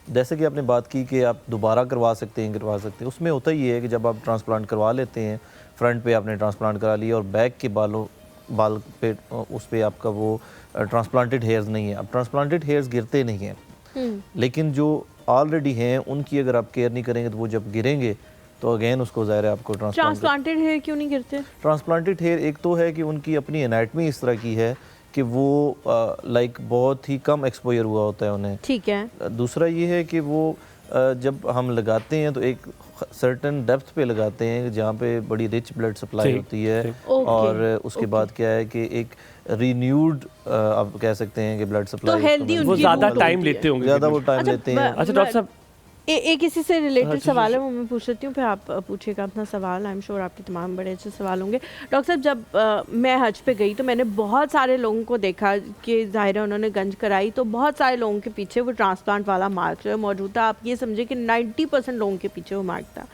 जैसे कि आपने बात की कि आप दोबारा करवा सकते हैं, उसमें होता ही है कि जब आप ट्रांसप्लांट करवा लेते हैं, फ्रंट पे आपने ट्रांसप्लांट करा लिया और बैक के बाल पे उस पर आपका वो ट्रांसप्लांटेड हेयर्स नहीं है। अब ट्रांसप्लांटेड हेयर्स गिरते नहीं हैं, लेकिन जो ऑलरेडी हैं उनकी अगर आप केयर नहीं करेंगे तो वो जब गिरेंगे तो अगेन उसको ज़ाहिर है आपको ट्रांसप्लांटेड हेयर क्यों नहीं गिरते? ट्रांसप्लांटेड हेयर एक तो है कि उनकी अपनी एनाटमी इस तरह की है कि वो लाइक बहुत ही कम एक्सपोजर हुआ होता है उन्हें। ठीक है। दूसरा ये है कि वो जब हम लगाते हैं तो एक सर्टन डेप्थ पे लगाते हैं जहाँ पे बड़ी रिच ब्लड सप्लाई होती है और उसके बाद क्या है कि एक रिन्यूड आप कह सकते हैं कि ब्लड सप्लाई तो हेल्दी वो ज़्यादा टाइम लेते होंगे, ज़्यादा वो टाइम लेते हैं। अच्छा डॉक्टर साहब, एक इसी से रिलेटेड सवाल है, वो मैं पूछ लेती हूँ, फिर आप पूछिएगा अपना सवाल। आई एम श्योर आपके तमाम बड़े अच्छे सवाल होंगे। डॉक्टर साहब, जब मैं हज पे गई तो मैंने बहुत सारे लोगों को देखा कि ज़ाहिर है उन्होंने गंज कराई, तो बहुत सारे लोगों के पीछे वो ट्रांसप्लांट वाला मार्क जो है मौजूद था। आप ये समझे कि 90% लोगों के पीछे वो मार्क था।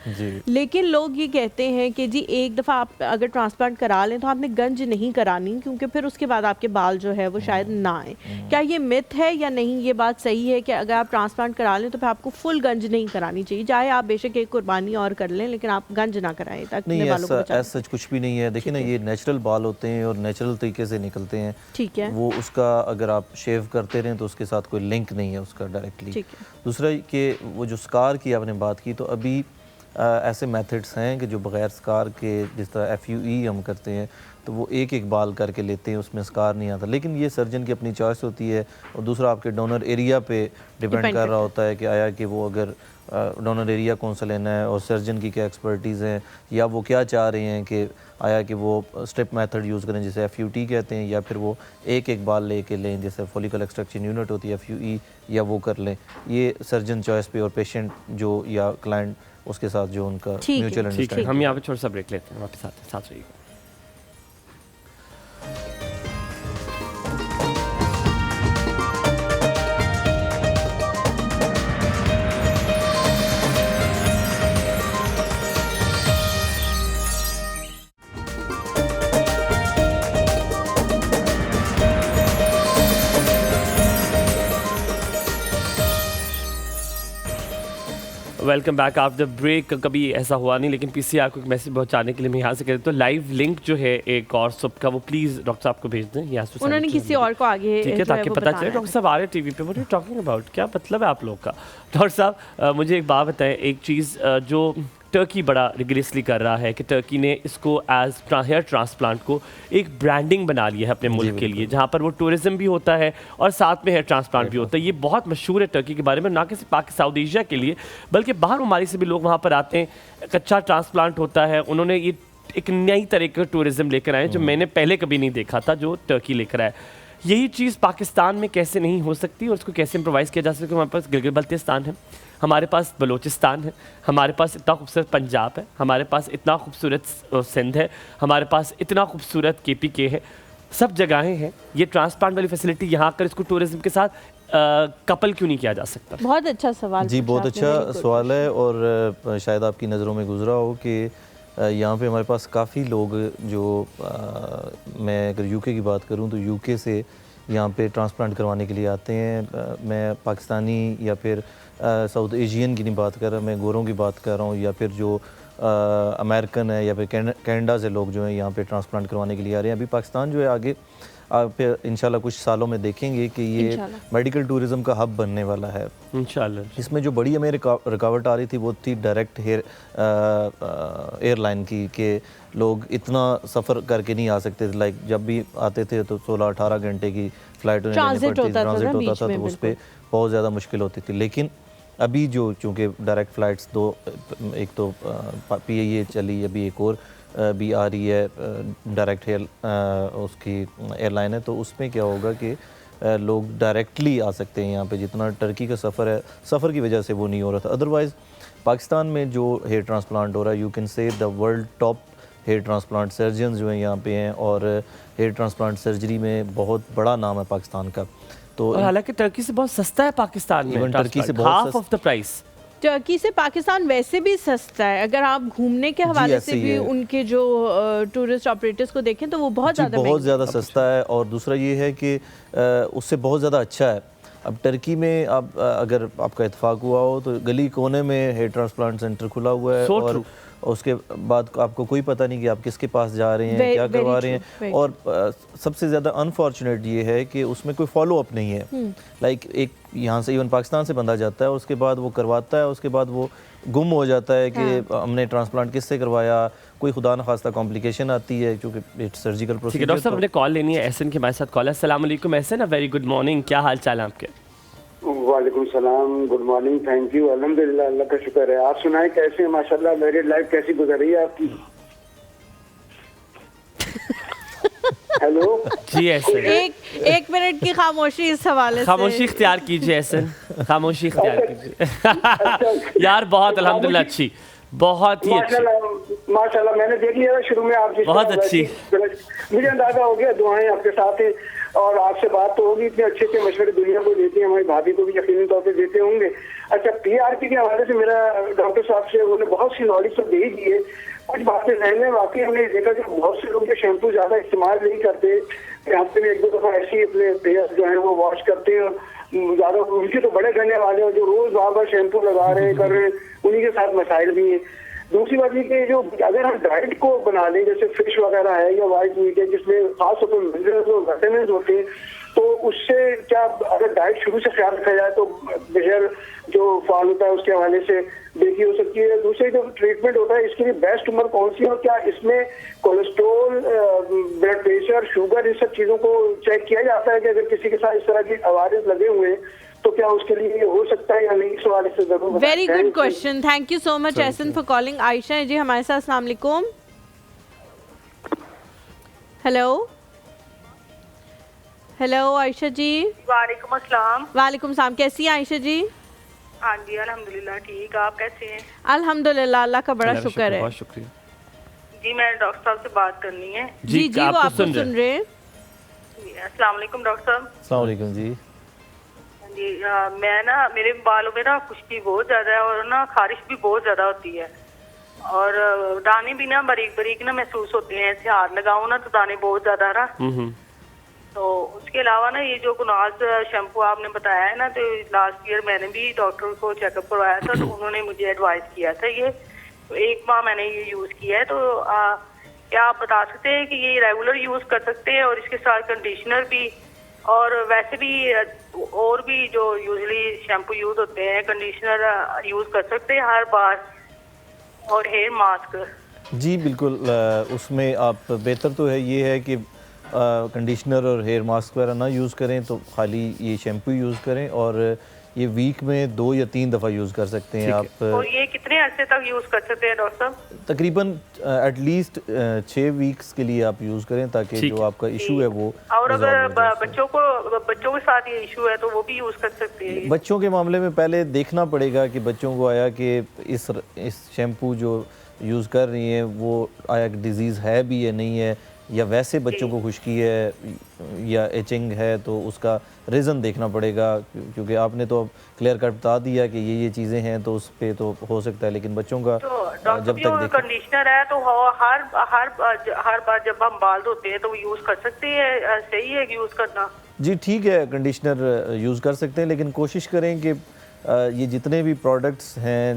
लेकिन लोग ये कहते हैं कि जी एक दफ़ा आप अगर ट्रांसप्लांट करा लें तो आपने गंज नहीं करानी, क्योंकि फिर उसके बाद आपके बाल जो है वो शायद ना आए। क्या ये मिथ है या नहीं? ये बात सही है कि अगर आप ट्रांसप्लांट करा लें तो फिर आपको फुल गंज नहीं करानी चाहिए, चाहे आप बेशक एक कुर्बानी और कर लें, लेकिन आप गंज ना कराएं ताकि नहीं, बालों को बचाएं। ऐसा सच कुछ भी नहीं है। देखिए ना, ये नेचुरल बाल होते हैं और नेचुरल तरीके से निकलते हैं। ठीक है, वो उसका अगर आप शेव करते रहें तो उसके साथ कोई लिंक नहीं है उसका डायरेक्टली। ठीक है। दूसरा कि वो जो स्कार की आपने बात की, तो अभी ऐसे मेथड्स हैं कि जो बगैर स्कार के, जिस तरह FUE हम करते हैं, तो वो एक एक बाल करके लेते हैं, उसमें स्कार नहीं आता। लेकिन ये सर्जन की अपनी चॉइस होती है। और दूसरा आपके डोनर एरिया पे डिपेंड कर रहा होता है कि आया कि वो अगर डोनर एरिया कौन सा लेना है और सर्जन की क्या एक्सपर्टीज़ हैं, या वो क्या चाह रहे हैं कि आया कि वो स्ट्रिप मेथड यूज़ करें जिसे FUT कहते हैं, या फिर वो एक एक बाल लेके लें जैसे फॉलिकल एक्सट्रैक्शन यूनिट होती है FUE, या वो कर लें। ये सर्जन चॉइस पे और पेशेंट जो या क्लाइंट उसके साथ जो उनका म्यूचुअल अंडरस्टैंडिंग। हम यहाँ पे छोटा सा ब्रेक लेते हैं, वापस आते हैं, साथ रहिएगा। Welcome back after break. कभी ऐसा हुआ नहीं, लेकिन PCR को एक मैसेज पहुंचाने के लिए मैं यहाँ से कह देता हूँ, लाइव लिंक जो है एक और सब का, वो प्लीज़ डॉक्टर साहब को भेज दें। उन्होंने किसी और को आगे, ठीक है, ताकि पता चले डॉक्टर साहब आ रहे टीवी पे, what are you talking about, क्या मतलब है आप लोग का। डॉक्टर साहब मुझे एक बात बताएं, एक चीज़ जो टर्की बड़ा रिगरेसली कर रहा है कि टर्की ने इसको एज हेयर ट्रांसप्लांट को एक ब्रांडिंग बना लिया है अपने मुल्क के लिए, जहाँ पर वो टूरिज्म भी होता है और साथ में हेयर ट्रांसप्लांट भी होता है। ये बहुत मशहूर है टर्की के बारे में, ना कि सिर्फ साउथ एशिया के लिए बल्कि बाहर ममालिक से भी लोग वहाँ पर आते हैं। कच्चा ट्रांसप्लांट होता है, उन्होंने ये एक नई तरह का टूरिज्म लेकर आए जो मैंने पहले कभी नहीं देखा था, जो टर्की लेकर आए। यही चीज़ पाकिस्तान में कैसे नहीं हो सकती और उसको कैसे इम्प्रोवाइज़ किया जा सकता है। हमारे पास गिलगित बल्तिस्तान है, हमारे पास बलूचिस्तान है, हमारे पास इतना खूबसूरत पंजाब है, हमारे पास इतना खूबसूरत सिंध है, हमारे पास इतना खूबसूरत KPK है, सब जगहें हैं। ये ट्रांसप्लांट वाली फैसिलिटी यहाँ कर इसको टूरिज्म के साथ कपल क्यों नहीं किया जा सकता? बहुत अच्छा सवाल जी, बहुत अच्छा सवाल है। और शायद आपकी नज़रों में गुजरा हो कि यहाँ पे हमारे पास काफ़ी लोग जो मैं अगर UK की बात करूँ तो UK से यहाँ पे ट्रांसप्लांट करवाने के लिए आते हैं। मैं पाकिस्तानी या फिर साउथ एशियन की नहीं बात कर रहा, मैं गोरों की बात कर रहा हूँ, या फिर जो अमेरिकन है या फिर कनाडा से लोग जो हैं यहाँ पे ट्रांसप्लांट करवाने के लिए आ रहे हैं। अभी पाकिस्तान जो है आगे आप इंशाल्लाह कुछ सालों में देखेंगे कि ये मेडिकल टूरिज़्म का हब बनने वाला है इंशाल्लाह। इसमें जो बड़ी हमें रुकावट आ रही थी वो थी डायरेक्ट एयरलाइन की, कि लोग इतना सफ़र करके नहीं आ सकते थे। लाइक जब भी आते थे तो 16-18 घंटे की फ़्लाइट ट्रांजिट होता था तो उस पर बहुत ज़्यादा मुश्किल होती थी। लेकिन अभी जो चूँकि डायरेक्ट फ़्लाइट्स दो, एक तो PIA चली, अभी एक और भी आ रही है डायरेक्ट उसकी एयरलाइन है, तो उसमें क्या होगा कि लोग डायरेक्टली आ सकते हैं यहाँ पे। जितना टर्की का सफ़र है, सफ़र की वजह से वो नहीं हो रहा था। अदरवाइज़ पाकिस्तान में जो हेयर ट्रांसप्लांट हो रहा है, you can say the world top hair transplant surgeon जो हैं यहाँ पे हैं, और हेयर ट्रांसप्लांट सर्जरी में बहुत बड़ा नाम है पाकिस्तान का। तो हालांकि टर्की से बहुत सस्ता है पाकिस्तान में, टर्की से बहुत half of the price. Turkey से पाकिस्तान वैसे भी सस्ता है, अगर आप घूमने के हवाले से भी उनके जो टूरिस्ट ऑपरेटर्स को देखें तो वो बहुत ज़्यादा सस्ता है। और दूसरा ये है कि उससे बहुत ज़्यादा अच्छा है। अब टर्की में आप अगर आपका इत्तेफाक हुआ हो तो गली कोने में हेयर ट्रांसप्लांट सेंटर खुला हुआ है, और उसके बाद आपको कोई पता नहीं कि आप किसके पास जा रहे हैं, क्या करवा रहे हैं। और सबसे ज़्यादा अनफॉर्चुनेट ये है कि उसमें कोई फॉलो अप नहीं है। लाइक एक यहाँ से इवन पाकिस्तान से बंदा जाता है, उसके बाद वो करवाता है, उसके बाद वो गुम हो जाता है कि हमने ट्रांसप्लांट किससे करवाया, कोई खुदा न खास्ता कॉम्प्लिकेशन आती है क्योंकि इट्स सर्जिकल प्रोसीजर। डॉक्टर साहब, हमने कॉल लेनी है। एहसन के हमारे साथ कॉल है। अस्सलाम वालेकुम एहसन, वेरी गुड मॉर्निंग, क्या हाल चाल है आपके? वालेकुम सलाम, गुड मॉर्निंग, थैंक यू, अल्हम्दुलिल्लाह, अल्लाह का शुक्र है। आप सुनाएं कैसे हैं? माशाल्लाह, मैरिड लाइफ कैसी गुजर रही है आपकी? हेलो जी एहसन, एक मिनट की खामोशी इस हवाले से। खामोशी इख्तियार कीजिए एहसन, खामोशी इख्तियार कीजिए। यार बहुत अल्हम्दुलिल्लाह अच्छी, बहुत ही अच्छी, माशाल्लाह। मैंने देख लिया था शुरू में आप बहुत अच्छी। मुझे अंदाजा हो गया, दुआएं आपके साथ हैं और आपसे बात तो होगी। इतने अच्छे अच्छे मशवरे दुनिया को देती हैं, हमारी भाभी को भी यकीनी तौर पे देते होंगे। अच्छा, PRP के हवाले से मेरा डॉक्टर साहब से उन्होंने बहुत सी नॉलेज तो दे ही दी है, कुछ बातें रहने वाकई हमने देखा कि बहुत से लोग जो शैम्पू ज्यादा इस्तेमाल नहीं करते, हफ्ते में 1-2 दफा ऐसे ही अपने हेयर जो है वो वॉश करते हैं, ज्यादा उनके तो बड़े गने वाले हैं जो रोज बार बार शैम्पू लगा रहे हैं, कर रहे हैं, उन्हीं के साथ मसाइल भी हैं। दूसरी बात ये कि जो अगर हम डाइट को बना लें, जैसे फिश वगैरह है या वाइट मीट है जिसमें खास तौर पर मिनरल्स और विटामिन होते हैं, तो उससे क्या अगर डाइट शुरू से ख्याल रखा जाए तो बगैर जो फॉल होता है उसके हवाले से देखी हो सकती है। दूसरे जो ट्रीटमेंट होता है इसके लिए बेस्ट उम्र कौन सी है और क्या इसमें कोलेस्ट्रोल, ब्लड प्रेशर, शुगर, इन सब चीज़ों को चेक किया जाता है कि अगर किसी के साथ इस तरह की अवारिस लगे हुए हैं तो क्या उसके लिए हो सकता है या नहीं? इस हवाले से जरूर। Very good question, thank you so much Ehsan for calling. Ayesha है जी हमारे साथ, अस्सलाम वालेकुम। Hello hello Ayesha ji. वालेकुम अस्सलाम। वालेकुम सलाम, कैसी हैं आयशा जी? हाँ जी अल्हम्दुलिल्लाह ठीक, आप कैसे हैं? अल्हम्दुलिल्लाह, अल्लाह का बड़ा शुक्र है। बहुत शुक्रिया जी मैं डॉक्टर साहब से बात करनी है। जी जी वो आपको सुन रहे हैं। अस्सलाम वालेकुम डॉक्टर साहब। अस्सलाम वालेकुम जी। जी मैं ना, मेरे बालों में ना खुश्की बहुत ज्यादा है और ना खारिश भी बहुत ज्यादा होती है और दाने भी ना बारीक बारीक ना महसूस होते हैं, ऐसे हाथ लगाऊं ना तो दाने बहुत ज्यादा है ना। तो उसके अलावा ना ये जो गुनाज शैम्पू आपने बताया है ना, तो लास्ट ईयर मैंने भी डॉक्टर को चेकअप करवाया था तो उन्होंने मुझे एडवाइस किया था ये, तो 1 माह मैंने ये यूज किया है। तो क्या आप बता सकते हैं कि ये रेगुलर यूज कर सकते हैं और इसके साथ कंडीशनर भी और वैसे भी और भी जो यूजुअली शैम्पू यूज होते हैं, कंडीशनर यूज कर सकते हैं हर बार और हेयर मास्क? जी बिल्कुल, उसमें आप बेहतर तो है ये है कि कंडीशनर और हेयर मास्क वगैरह ना यूज़ करें, तो खाली ये शैम्पू यूज़ करें और ये वीक में 2 या 3 दफ़ा यूज़ कर सकते हैं आप। और ये कितने अरसे तक यूज़ कर सकते हैं डॉक्टर साहब? तकरीबन एटलीस्ट 6 वीक्स के लिए आप यूज़ करें ताकि जो आपका इशू है वो। और अगर बच्चों के साथ ये इशू है तो वो भी यूज़ कर सकते हैं? बच्चों के मामले में पहले देखना पड़ेगा कि बच्चों को आया कि इस शैम्पू जो यूज़ कर रही हैं वो आया डिजीज़ है भी या नहीं है, या वैसे बच्चों को खुश्की है या एचिंग है, तो उसका रीज़न देखना पड़ेगा। क्योंकि आपने तो क्लियर कट बता दिया कि ये चीज़ें हैं तो उस पे तो हो सकता है, लेकिन बच्चों का तो जब तक कंडीशनर है तो हर बार जब हम बाल धोते हैं तो यूज़ कर सकते हैं, सही है यूज़ करना? जी ठीक है, कंडीशनर यूज़ कर सकते हैं, लेकिन कोशिश करें कि ये जितने भी प्रोडक्ट्स हैं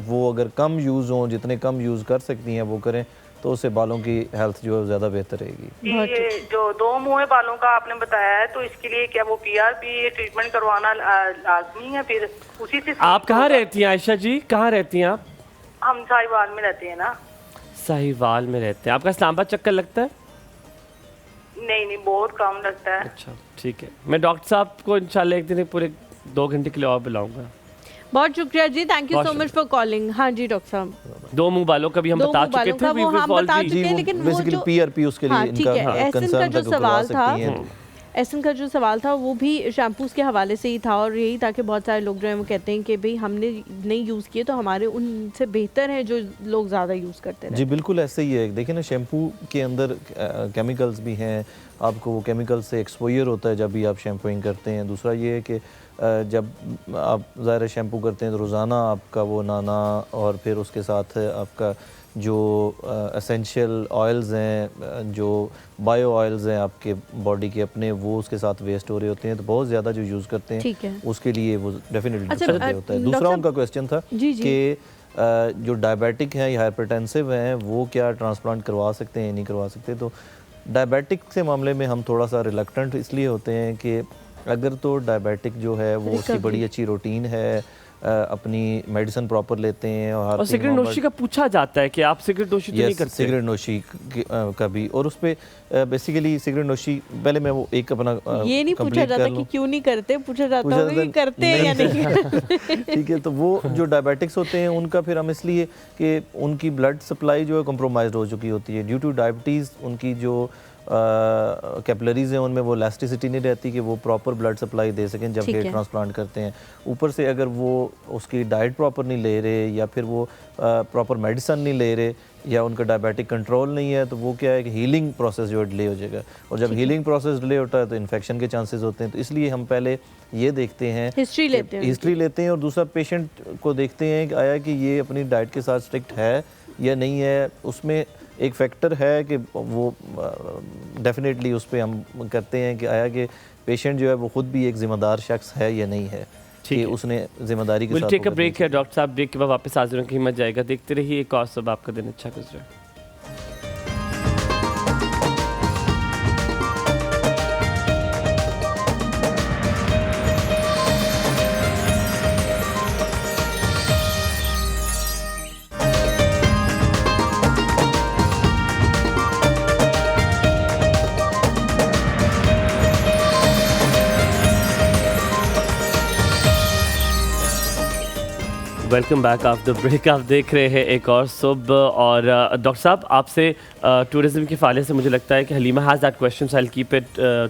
वो अगर कम यूज़ हों, जितने कम यूज़ कर सकती हैं वो करें, तो उससे बालों की हेल्थ जो है ज़्यादा बेहतर रहेगी। ये जो 2 मुँहे बालों का आपने बताया है तो इसके लिए क्या वो PRP ट्रीटमेंट करवाना लाजमी है? फिर उसी से आप कहाँ रहती हैं आयशा जी, कहाँ रहती हैं आप? हम साहिवाल में रहते हैं ना। साहिवाल में रहते हैं, आपका इस्लामाबाद चक्कर लगता है? नहीं बहुत कम लगता है। अच्छा ठीक है, मैं डॉक्टर साहब को इंशाल्लाह एक दिन पूरे 2 घंटे के लिए और बुलाऊंगा। बहुत शुक्रिया जी, thank you so much for calling. हाँ जी डॉक्टर साहब, 2 मुंह बालों का भी हम बता चुके थे, वो हम बता चुके हैं, लेकिन वो जो PRP उसके लिए ठीक है, एहसन का जो सवाल था, एहसन का जो सवाल था वो भी शैम्पूज़ के हवाले से ही था और यही था कि बहुत सारे लोग जो हैं वो कहते हैं कि भाई हमने नहीं यूज़ किए तो हमारे उनसे बेहतर है जो लोग ज़्यादा यूज़ करते हैं। जी बिल्कुल ऐसे ही है। देखिए ना, शैम्पू के अंदर केमिकल्स भी हैं, आपको वो केमिकल से एक्सपोजर होता है जब भी आप शैम्पूइंग करते हैं। दूसरा ये है कि जब आप ज़ाहिर शैम्पू करते हैं तो रोज़ाना आपका वो नहाना और फिर उसके साथ आपका जो एसेंशियल ऑयल्स हैं, जो बायो ऑयल्स हैं आपके बॉडी के अपने, वो उसके साथ वेस्ट हो रहे होते हैं, तो बहुत ज़्यादा जो यूज़ करते हैं उसके लिए वो डेफिनेटली नुकसानदेह होता है। दूसरा उनका क्वेश्चन था कि जो डायबिटिक हैं या हाइपरटेंसिव हैं वो क्या ट्रांसप्लांट करवा सकते हैं, नहीं करवा सकते। तो डायबिटिक के मामले में हम थोड़ा सा रिलक्टेंट इसलिए होते हैं कि अगर तो डायबिटिक जो है वो उसकी बड़ी अच्छी रूटीन है, अपनी मेडिसिन प्रॉपर लेते हैं और सिगरेट नोशी का पूछा जाता है कि आप सिगरेट नोशी तो नहीं करते? सिगरेट नोशी का भी, और उस पे बेसिकली सिगरेट नोशी पहले मैं वो एक अपना ये नहीं पूछा जाता कि क्यों नहीं करते, पूछा जाता है कि करते हैं या नहीं। ठीक है, तो वो जो डायबिटिक्स होते हैं उनका फिर हम इसलिए कि उनकी ब्लड सप्लाई जो है कॉम्प्रोमाइज़ हो चुकी होती है ड्यू टू डायबिटीज़। उनकी जो कैपिलरीज हैं उनमें वो इलास्टिसिटी नहीं रहती कि वो प्रॉपर ब्लड सप्लाई दे सकें जब हेयर ट्रांसप्लांट करते हैं। ऊपर से अगर वो उसकी डाइट प्रॉपर नहीं ले रहे या फिर वो प्रॉपर मेडिसिन नहीं ले रहे या उनका डायबिटिक कंट्रोल नहीं है, तो वो क्या है कि हीलिंग प्रोसेस जो है डिले हो जाएगा, और जब हीलिंग प्रोसेस डिले होता है तो इन्फेक्शन के चांसेस होते हैं। तो इसलिए हम पहले ये देखते हैं, हिस्ट्री लेते हैं और दूसरा पेशेंट को देखते हैं कि आया कि ये अपनी डाइट के साथ स्ट्रिक्ट है या नहीं है। उसमें एक फैक्टर है कि वो डेफिनेटली उस पर हम करते हैं कि आया कि पेशेंट जो है वो खुद भी एक ज़िम्मेदार शख्स है या नहीं है कि उसने जिम्मेदारी के साथ। टेक अ ब्रेक है डॉक्टर साहब, ब्रेक के बाद वापस हाजिर होने की हिम्मत जाएगा। देखते रहिए एक और सब, आपका दिन अच्छा गुजरे। Welcome back after break. आप देख रहे हैं एक और सुबह, और डॉक्टर साहब आपसे टूरिज्म के फाले से मुझे लगता है कि Halima has that question, so I will keep it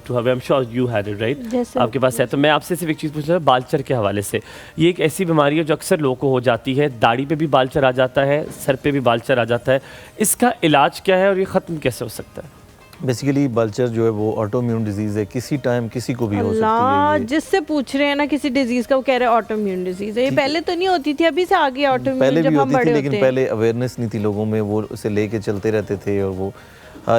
to her. I am sure you had it right, आपके पास है। तो मैं आपसे सिर्फ एक चीज़ पूछ रहा हूँ बालचर के हवाले से। ये एक ऐसी बीमारी है जो अक्सर लोगों को हो जाती है, दाढ़ी पे भी बालचर आ जाता है, सर पे भी बालचर आ जाता है। इसका इलाज क्या है और ये ख़त्म कैसे हो सकता है? बेसिकली बल्चर जो है वो ऑटोइम्यून डिजीज़ है, किसी टाइम किसी को भी हो सकती है। जिससे पूछ रहे हैं ना किसी डिजीज़ का, वो कह रहे हैं ऑटोइम्यून डिजीज़ है। ये पहले तो नहीं होती थी, अभी से आ गई ऑटोइम्यून, जब हम बड़े होते हैं। लेकिन पहले अवेयरनेस नहीं थी लोगों में, वो उसे लेके चलते रहते थे और वो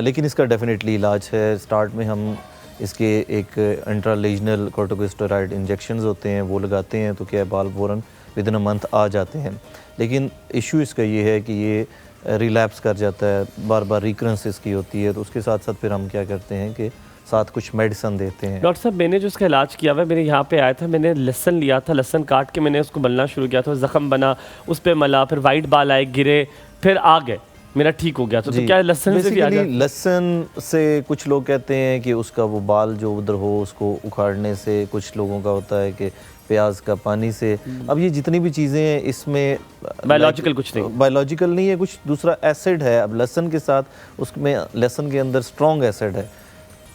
लेकिन इसका डेफिनेटली इलाज है। स्टार्ट में हम इसके एक इंट्रालेजनल कॉर्टिकोस्टेरॉइड इंजेक्शंस होते हैं, वो लगाते हैं तो क्या है बाल फ़ौरन विदिन अ मंथ आ जाते हैं। लेकिन इशू इसका ये है कि ये रिलैप्स कर जाता है, बार बार रिकरेंस इसकी होती है। तो उसके साथ साथ फिर हम क्या करते हैं कि साथ कुछ मेडिसिन देते हैं। डॉक्टर साहब मैंने जो उसका इलाज किया हुआ है, मैंने यहाँ पे आया था, मैंने लहसन लिया था, लहसन काट के मैंने उसको मलना शुरू किया था, ज़ख़म बना, उस पर मला, फिर वाइट बाल आए, गिरे, फिर आ गए, मेरा ठीक हो गया। तो क्या लहसन से भी आ जाता? लहसन से कुछ लोग कहते हैं कि उसका वो बाल जो उधर हो उसको उखाड़ने से, कुछ लोगों का होता है कि प्याज का पानी से। अब ये जितनी भी चीज़ें हैं इसमें बायोलॉजिकल कुछ नहीं, बायोलॉजिकल नहीं है, कुछ दूसरा एसिड है। अब लहसन के साथ उसमें लहसन के अंदर स्ट्रॉन्ग एसिड है।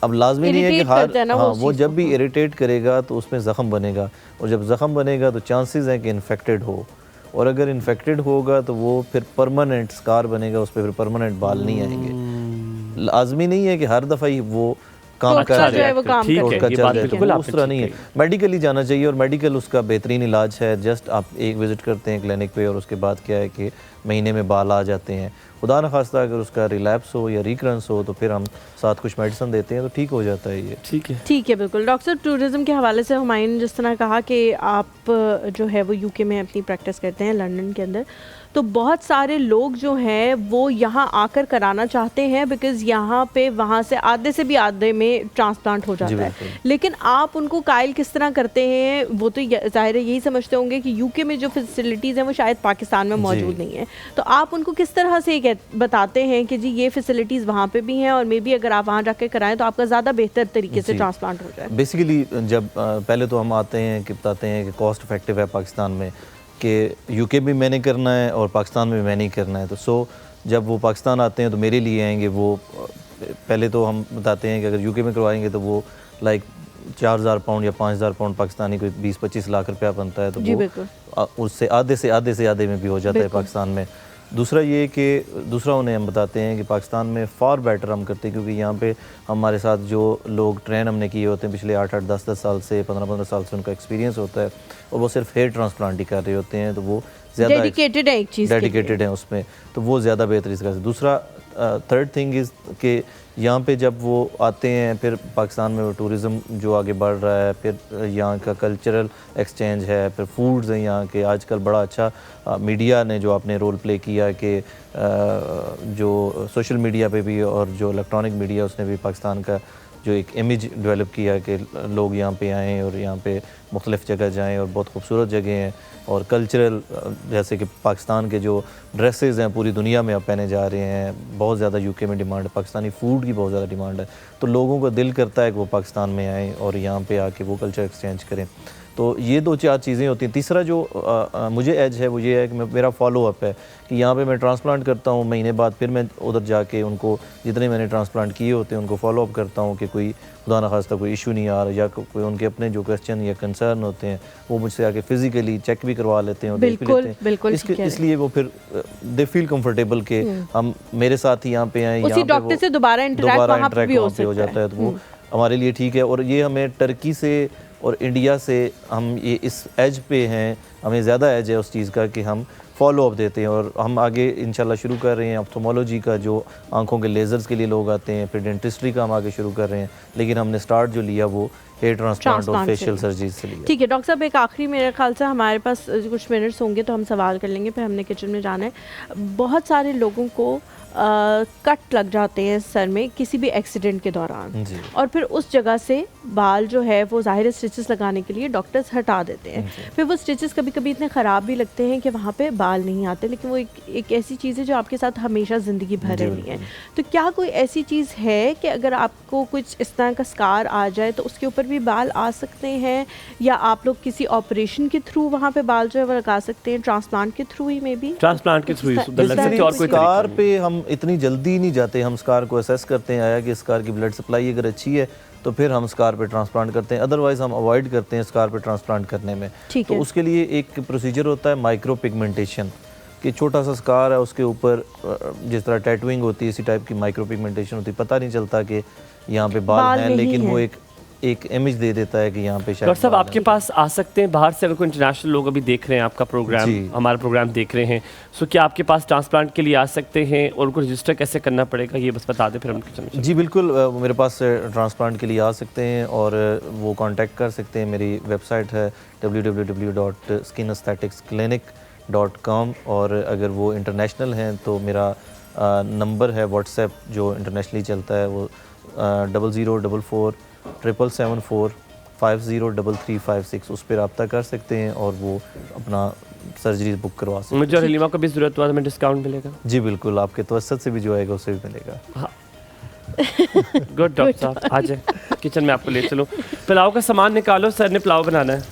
अब लाजमी नहीं है कि हाँ वो जब भी इरिटेट करेगा तो उसमें ज़ख़म बनेगा, और जब ज़ख़म बनेगा तो चांसेस हैं कि इन्फेक्टेड हो, और अगर इन्फेक्टेड होगा तो वो फिर परमानेंट स्कार बनेगा, उस पर फिर परमानेंट बाल नहीं आएंगे। लाजमी नहीं है कि हर दफ़ा ही वो काम कर रहे हैं, उस तरह नहीं है। मेडिकली जाना चाहिए और मेडिकल उसका बेहतरीन इलाज है। जस्ट आप एक विज़िट करते हैं क्लिनिक पे और उसके बाद क्या है कि महीने में बाल आ जाते हैं। खुदा न खास्ता अगर उसका रिलैप्स हो या रिकरेंस हो तो फिर हम साथ कुछ मेडिसिन देते हैं तो ठीक हो जाता है ये। ठीक है बिल्कुल। डॉक्टर साहब टूरिज़्म के हवाले से हुमायूं ने जिस तरह कहा कि आप जो है वो यूके में अपनी प्रैक्टिस करते हैं, लंदन के अंदर, तो बहुत सारे लोग जो हैं वो यहाँ आकर कराना चाहते हैं बिकॉज़ यहाँ पे वहाँ से आधे से भी आधे में ट्रांसप्लांट हो जाता है। लेकिन आप उनको कायल किस तरह करते हैं? वो तो ज़ाहिर है यही समझते होंगे कि यूके में जो फैसिलिटीज़ हैं वो शायद पाकिस्तान में मौजूद नहीं है, तो आप उनको किस तरह से बताते हैं कि जी ये फैसिलिटीज़ वहाँ पे भी हैं और मे बी अगर आप वहाँ जाकर कराएं तो आपका ज़्यादा बेहतर तरीके से ट्रांसप्लांट हो जाए? बेसिकली जब पहले तो हम आते हैं कि बताते हैं कि कॉस्ट इफेक्टिव है पाकिस्तान में, कि यूके भी मैंने करना है और पाकिस्तान में मैंने ही करना है। तो जब वो पाकिस्तान आते हैं तो मेरे लिए आएंगे, वो पहले तो हम बताते हैं कि अगर यूके में करवाएंगे तो वो लाइक 4000 पाउंड या 5000 पाउंड पाकिस्तानी कोई 20-25 लाख रुपया बनता है, तो वो उससे आधे में भी हो जाता है पाकिस्तान में। दूसरा ये कि दूसरा उन्हें हम बताते हैं कि पाकिस्तान में फ़ार बेटर हम करते हैं, क्योंकि यहाँ पे हमारे साथ जो लोग ट्रेन हमने किए होते हैं पिछले 8-8, 10-10 साल से, 15-15 साल से उनका एक्सपीरियंस होता है और वो सिर्फ हेयर ट्रांसप्लांट ही कर रहे होते हैं, तो वो ज़्यादा डेडिकेटेड है उसमें, तो वो ज़्यादा बेहतर इसका। दूसरा थर्ड थिंग इज़ कि यहाँ पे जब वो आते हैं फिर पाकिस्तान में वो टूरिज़म जो आगे बढ़ रहा है, फिर यहाँ का कल्चरल एक्सचेंज है, फिर फूड्स हैं यहाँ के। आजकल बड़ा अच्छा मीडिया ने जो आपने रोल प्ले किया कि जो सोशल मीडिया पे भी और जो इलेक्ट्रॉनिक मीडिया उसने भी पाकिस्तान का जो एक इमेज डेवलप किया कि लोग यहाँ पे आएँ और यहाँ पे मुख्तलिफ़ जगह जाएँ और बहुत खूबसूरत जगह हैं, और कल्चरल जैसे कि पाकिस्तान के जो ड्रेसेस हैं पूरी दुनिया में अब पहने जा रहे हैं। बहुत ज़्यादा यूके में डिमांड है, पाकिस्तानी फ़ूड की बहुत ज़्यादा डिमांड है, तो लोगों का दिल करता है कि वो पाकिस्तान में आएँ और यहाँ पे आके वो कल्चर एक्सचेंज करें। तो ये 2-4 चीज़ें होती हैं। तीसरा जो मुझे एज है वो ये है कि मेरा फॉलो अप है कि यहाँ पे मैं ट्रांसप्लांट करता हूँ, महीने बाद फिर मैं उधर जाके उनको जितने मैंने ट्रांसप्लांट किए होते हैं उनको फॉलो अप करता हूँ कि कोई खुदा न खास्ता कोई इशू नहीं आ रहा, या कोई उनके अपने जो क्वेश्चन या कंसर्न होते हैं वो मुझसे आके फिजिकली चेक भी करवा लेते हैं और देख भी लेते हैं। इसलिए वो फिर दे फील कंफर्टेबल कि हम मेरे साथ ही यहाँ पे आए, यहाँ डॉक्टर से दोबारा इंटरेक्ट हो जाता है, तो वो हमारे लिए ठीक है। और ये हमें टर्की से और इंडिया से हम ये इस एज पे हैं, हमें ज़्यादा एज है उस चीज़ का कि हम फॉलो अप देते हैं। और हम आगे इंशाल्लाह शुरू कर रहे हैं ऑप्थोमोलॉजी का, जो आंखों के लेज़र्स के लिए लोग आते हैं, फिर डेंटिस्ट्री का हम आगे शुरू कर रहे हैं, लेकिन हमने स्टार्ट जो लिया वो हेयर ट्रांसप्लांट और फेशियल सर्जरी से लिया। ठीक है डॉक्टर साहब, एक आखिरी मेरे ख्याल से हमारे पास कुछ मिनट्स होंगे तो हम सवाल कर लेंगे, फिर हमने किचन में जाना है। बहुत सारे लोगों को कट लग जाते हैं सर में किसी भी एक्सीडेंट के दौरान, और फिर उस जगह से बाल जो है वो ज़ाहिर स्टिचेस लगाने के लिए डॉक्टर्स हटा देते हैं। फिर वो स्टिचेस कभी कभी इतने ख़राब भी लगते हैं कि वहाँ पे बाल नहीं आते, लेकिन वो एक ऐसी चीज़ है जो आपके साथ हमेशा ज़िंदगी भर रहनी है। तो क्या कोई ऐसी चीज़ है कि अगर आपको कुछ इस तरह का स्कार आ जाए तो उसके ऊपर भी बाल आ सकते हैं, या आप लोग किसी ऑपरेशन के थ्रू वहाँ पे बाल जो है वो लगा सकते हैं, ट्रांसप्लांट के थ्रू ही में भी? ट्रांसप्लांट के थ्रू स्कार पे हम इतनी जल्दी नहीं जाते, हम स्कार को असेस करते हैं, आया कि स्कार की ब्लड सप्लाई अगर अच्छी है तो फिर हम स्कार पे ट्रांसप्लांट करते हैं, अदरवाइज हम अवॉइड करते हैं स्कार पे ट्रांसप्लांट करने में। तो उसके लिए एक प्रोसीजर होता है माइक्रो पिगमेंटेशन, कि छोटा सा स्कार है उसके ऊपर जिस तरह टैटूइंग होती है इसी टाइप की माइक्रो पिगमेंटेशन होती है, पता नहीं चलता कि यहाँ पे बाल हैं, लेकिन वो एक इमेज दे देता है कि यहाँ पे शायद। डॉक्टर साहब आपके पास आ सकते हैं बाहर से, अगर कोई इंटरनेशनल लोग अभी देख रहे हैं आपका प्रोग्राम, हमारा प्रोग्राम देख रहे हैं, सो क्या आपके पास ट्रांसप्लांट के लिए आ सकते हैं, और उनको रजिस्टर कैसे करना पड़ेगा ये बस बता दें फिर हम किचन में। जी बिल्कुल, मेरे पास ट्रांसप्लांट के लिए आ सकते हैं और वो कांटेक्ट कर सकते हैं। मेरी वेबसाइट है www.skinestheticsclinic.com, और अगर वो इंटरनेशनल हैं तो मेरा नंबर है व्हाट्सएप जो इंटरनेशनली चलता है, वो 00447745035356, उस पर रब्ता कर सकते हैं और वो अपना सर्जरी बुक करवा सकते हैं। मुझे और हलीमा को भी ज़रूरत हुआ तो मैं डिस्काउंट मिलेगा? जी बिल्कुल, आपके तवस्सुत से भी जो आएगा उससे भी मिलेगा। गुड डॉक्टर साहब, आ जाए किचन में आपको ले चलो। पुलाव का सामान निकालो, सर ने पुलाव बनाना है।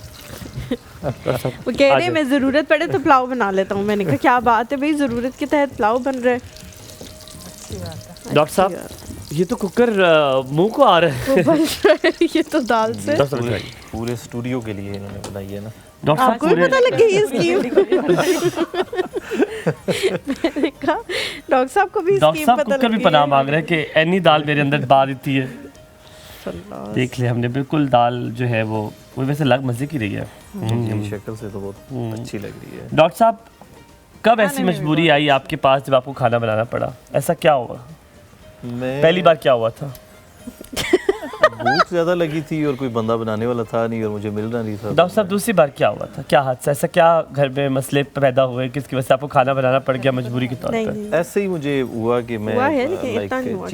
वो कह रहे हैं मैं ज़रूरत पड़े तो पुलाव बना लेता हूँ। मैंने कहा क्या बात है भाई, ज़रूरत के तहत पुलाव बन रहा है। डॉक्टर साहब ये तो कुकर मुंह को आ रहा है। ये तो दाल से पूरे स्टूडियो के लिए इन्होंने बनाई है ना। डॉक्टर साहब आपको पता लग गई स्कीम? मैंने कहा डॉक्टर साहब को भी डॉक्टर साहब कुकर भी पनाह मांग रहे हैं कि ऐनी दाल मेरे अंदर बार इतनी है। देख ले हमने बिल्कुल दाल जो है वो वैसे लग मजे की रही है, शक्ल से तो बहुत अच्छी लग रही है। डॉक्टर साहब कब ऐसी मजबूरी आई आपके पास जब आपको खाना बनाना पड़ा? ऐसा क्या हुआ? पहली बार क्या हुआ था? भूख ज़्यादा लगी थी और कोई बंदा बनाने वाला था नहीं और मुझे मिल रहा नहीं था। डॉक्टर साहब दूसरी बार क्या हुआ था? क्या हादसा, ऐसा क्या घर में मसले पैदा हुए किसकी वजह से आपको खाना बनाना पड़ गया मजबूरी के तौर पर? ऐसे ही मुझे हुआ कि मैं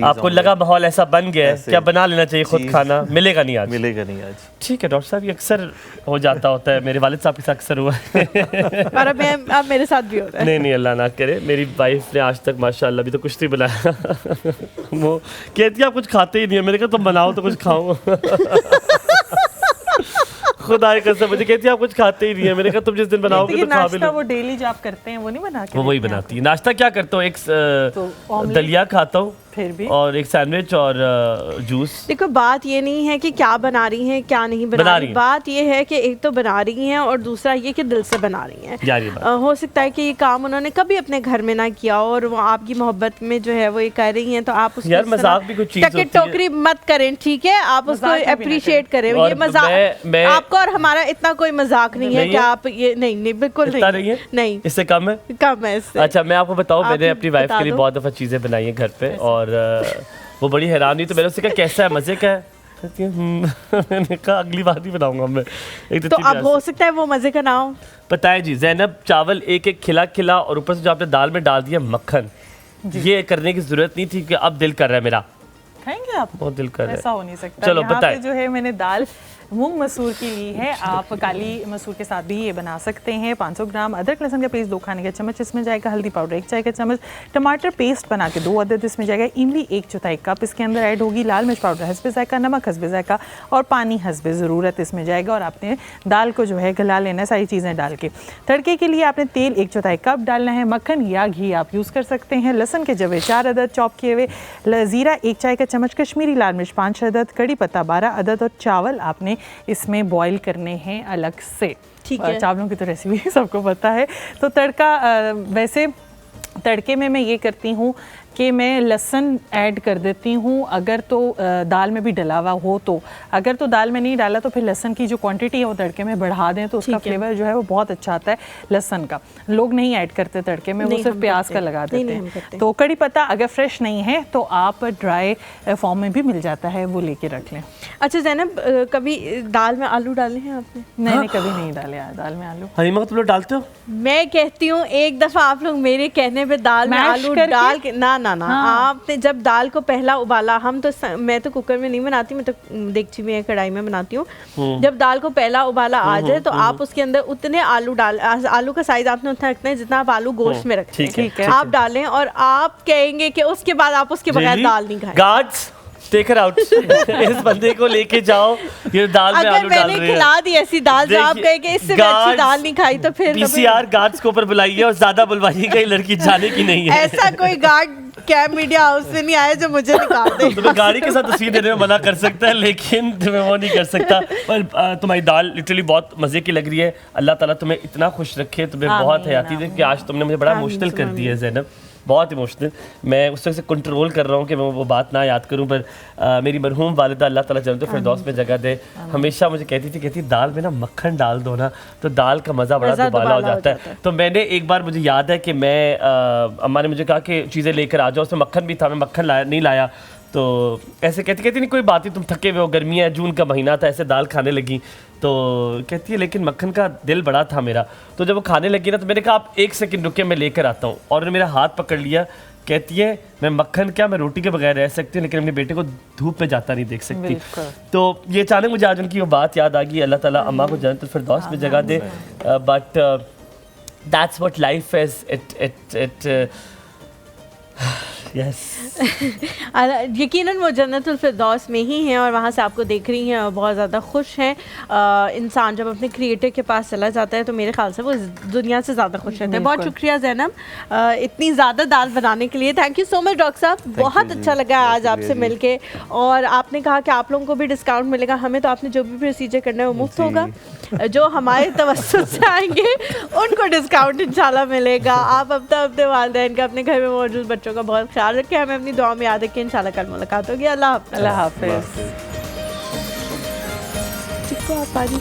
आपको लगा माहौल ऐसा बन गया है क्या बना लेना चाहिए खुद खाना, मिलेगा नहीं आज? मिलेगा नहीं आज। ठीक है डॉक्टर साहब, ये अक्सर हो जाता होता है, मेरे वालिद साहब के साथ अक्सर हुआ है और अब मेरे साथ भी हो रहा है। नहीं अल्लाह ना करे, मेरी वाइफ ने आज तक माशाल्लाह अभी तो कुछ नहीं बनाया। वो कहती है आप कुछ खाते ही नहीं है, मैंने कहा तुम बनाओ तो कुछ खाओ। खुदा की कसम मुझे कहती है आप कुछ खाते ही नहीं है, मैंने कहा तुम जिस दिन बनाओगे तो खा भी लो। वो डेली जो आप करते हैं वो नहीं बना के? वो वही बनाती है। नाश्ता क्या करता हूँ, एक दलिया खाता हूँ फिर भी, और एक सैंडविच और जूस। देखो बात ये नहीं है कि क्या बना रही हैं क्या नहीं बना रही, बात ये है कि एक तो बना रही हैं और दूसरा ये कि दिल से बना रही हैं। हो सकता है कि ये काम उन्होंने कभी अपने घर में ना किया और वो आपकी मोहब्बत में जो है वो ये कर रही हैं, तो आप उसको यार मजाक भी कुछ चीज होती है, टोकरी मत करें, ठीक है? आप उसको अप्रिशिएट करें। ये मजाक आपका और हमारा इतना कोई मजाक नहीं है कि आप ये नहीं बिल्कुल नहीं, इससे कम है इससे। अच्छा मैं आपको बताऊं, मैंने अपनी वाइफ के लिए बहुत दफा चीजें बनाई है घर पे और वो बड़ी हैरान हुई, तो मैंने उससे कहा कैसा है, मजे का है? मैंने कहा अगली बार नहीं बनाऊंगा मैं। तो अब हो सकता है वो मजे का ना हो। पता है जी ज़ैनब, चावल एक खिला और ऊपर से जो आपने दाल में डाल दिया मक्खन, ये करने की जरूरत नहीं थी कि अब दिल कर रहा है मेरा। खाएंगे आप? बहुत दिल कर रहा है। ऐसा हो नहीं सकता। चलो बताएं। जो है मैंने दाल मूंग मसूर की ली है। आप काली मसूर के साथ भी ये बना सकते हैं। 500 ग्राम अदरक लहसुन का पेस्ट 2 खाने का चम्मच इसमें जाएगा। हल्दी पाउडर 1 चाय का चम्मच। टमाटर पेस्ट बना के 2 अदद इसमें जाएगा। इमली 1/4 कप इसके अंदर ऐड होगी। लाल मिर्च पाउडर हस्बे जायका, नमक हस्बे जायका और पानी हस्बे ज़रूरत इसमें जाएगा। और आपने दाल को जो है गला लेना है सारी चीज़ें डाल के। तड़के के लिए आपने तेल 1/4 कप डालना है। मक्खन या घी आप यूज़ कर सकते हैं। लहसुन के जवे 4 अदद चॉप किए हुए। ज़ीरा 1 चाय का चम्मच। कश्मीरी लाल मिर्च 5 अदद। कड़ी पत्ता 12 अदद। और चावल आपने इसमें बॉईल करने हैं अलग से। ठीक है। चावलों की तो रेसिपी सबको पता है। तो तड़का वैसे तड़के में मैं ये करती हूँ कि मैं लहसुन ऐड कर देती हूँ, अगर तो दाल में भी डला हुआ हो तो। अगर तो दाल में नहीं डाला तो फिर लहसुन की जो क्वांटिटी है वो तड़के में बढ़ा दें तो उसका फ्लेवर जो है वो बहुत अच्छा आता है लहसुन का। लोग नहीं ऐड करते तड़के में, वो सिर्फ प्याज का लगा देते हैं। तो कड़ी पत्ता अगर फ्रेश नहीं है तो आप ड्राई फॉर्म में भी मिल जाता है, वो लेके रख लें। अच्छा ज़ैनब, कभी दाल में आलू डाले हैं आपने? नहीं, कभी नहीं डाले दाल में आलू। हलीमा तुम लोग डालते हो? मैं कहती हूँ एक दफ़ा आप लोग मेरे कहने पे दाल में आलू डाल के ना आपने जब दाल को पहला उबाला, मैं तो कुकर में नहीं बनाती, मैं तो देगची में कढ़ाई में बनाती हूँ। जब दाल को पहला उबाला आ जाए तो आप उसके अंदर उतने आलू का साइज आपने उतना रखना है जितना आप आलू गोश्त में रखते हैं। ठीक है, आप डालें और आप कहेंगे कि उसके बाद आप उसके बगैर दाल नहीं खाएं। Guards take her out. इस बंदे को लेके जाओ, ये दाल में आलू डाल रहे हैं। मैंने खिला दी ऐसी दाल जो आप कहे कि इससे अच्छी दाल नहीं खाई तो फिर पीसीआर गार्ड्स को ऊपर बुलाइए और ज्यादा बुलवाइएगा, ये लड़की जाने की नहीं है। ऐसा कोई गार्ड कैब मीडिया हाउस से नहीं आया जो मुझे निकाल दे। तुम्हें गाड़ी के साथ तस्वीर देने में मना कर सकता है लेकिन तुम्हें वो नहीं कर सकता। पर तुम्हारी दाल लिटरली बहुत मजे की लग रही है। अल्लाह ताला तुम्हें इतना खुश रखे, तुम्हें बहुत हयाती दे कि आज तुमने मुझे बड़ा इमोशनल कर दिया है ज़ैनब, बहुत इमोशनल। मैं उस वक्त से कंट्रोल कर रहा हूँ कि मैं वो बात ना याद करूँ। पर मेरी मरहूम वालिदा अल्लाह ताला जन्नत फिरदौस में जगह दे, हमेशा मुझे कहती दाल में ना मक्खन डाल दो ना तो दाल का मज़ा बड़ा दुबाला हो जाता है। तो मैंने एक बार, मुझे याद है कि मैं अम्मा ने मुझे कहा कि चीज़ें लेकर आ जाओ, उसमें मक्खन भी था, मैं मक्खन नहीं लाया। तो ऐसे कहती नहीं कोई बात नहीं, तुम थके हुए हो, गर्मियाँ है, जून का महीना था, ऐसे दाल खाने लगी। तो कहती है लेकिन मक्खन का दिल बड़ा था मेरा। तो जब वो खाने लगी ना तो मैंने कहा आप 1 सेकंड रुके, मैं लेकर आता हूँ। और उन्होंने मेरा हाथ पकड़ लिया। कहती है मैं मक्खन क्या, मैं रोटी के बगैर रह सकती हूँ लेकिन अपने बेटे को धूप में जाता नहीं देख सकती। तो ये अचानक मुझे आज उनकी वो बात याद आ गई। अल्लाह ताला अम्मा को जन्नतुल फिरदौस में जगह दे। But that's what life is. It yes यकीनन वो जन्नतुल फिरदौस में ही हैं और वहाँ से आपको देख रही हैं और बहुत ज़्यादा खुश हैं। इंसान जब अपने क्रिएटर के पास चला जाता है तो मेरे ख्याल से वो दुनिया से ज़्यादा खुश रहते हैं। बहुत शुक्रिया ज़ैनब इतनी ज़्यादा दाल बनाने के लिए। Thank you so much doctor साहब, बहुत अच्छा लगा आज आपसे मिलके। और आपने कहा कि आप लोगों को भी डिस्काउंट मिलेगा, हमें तो आपने जो भी प्रोसीजर करना है वो मुफ्त होगा। जो हमारे तवस्सुत से आएंगे उनको डिस्काउंट इंशाल्लाह मिलेगा। आप अपने वालिदैन का, अपने घर में मौजूद बच्चों का बहुत ख्याल रखें, हमें अपनी दुआ में याद रखें। इंशाल्लाह कल मुलाकात होगी। अल्लाह हाफ़िज़। अल्लाह हाफ़िज़। आप पानी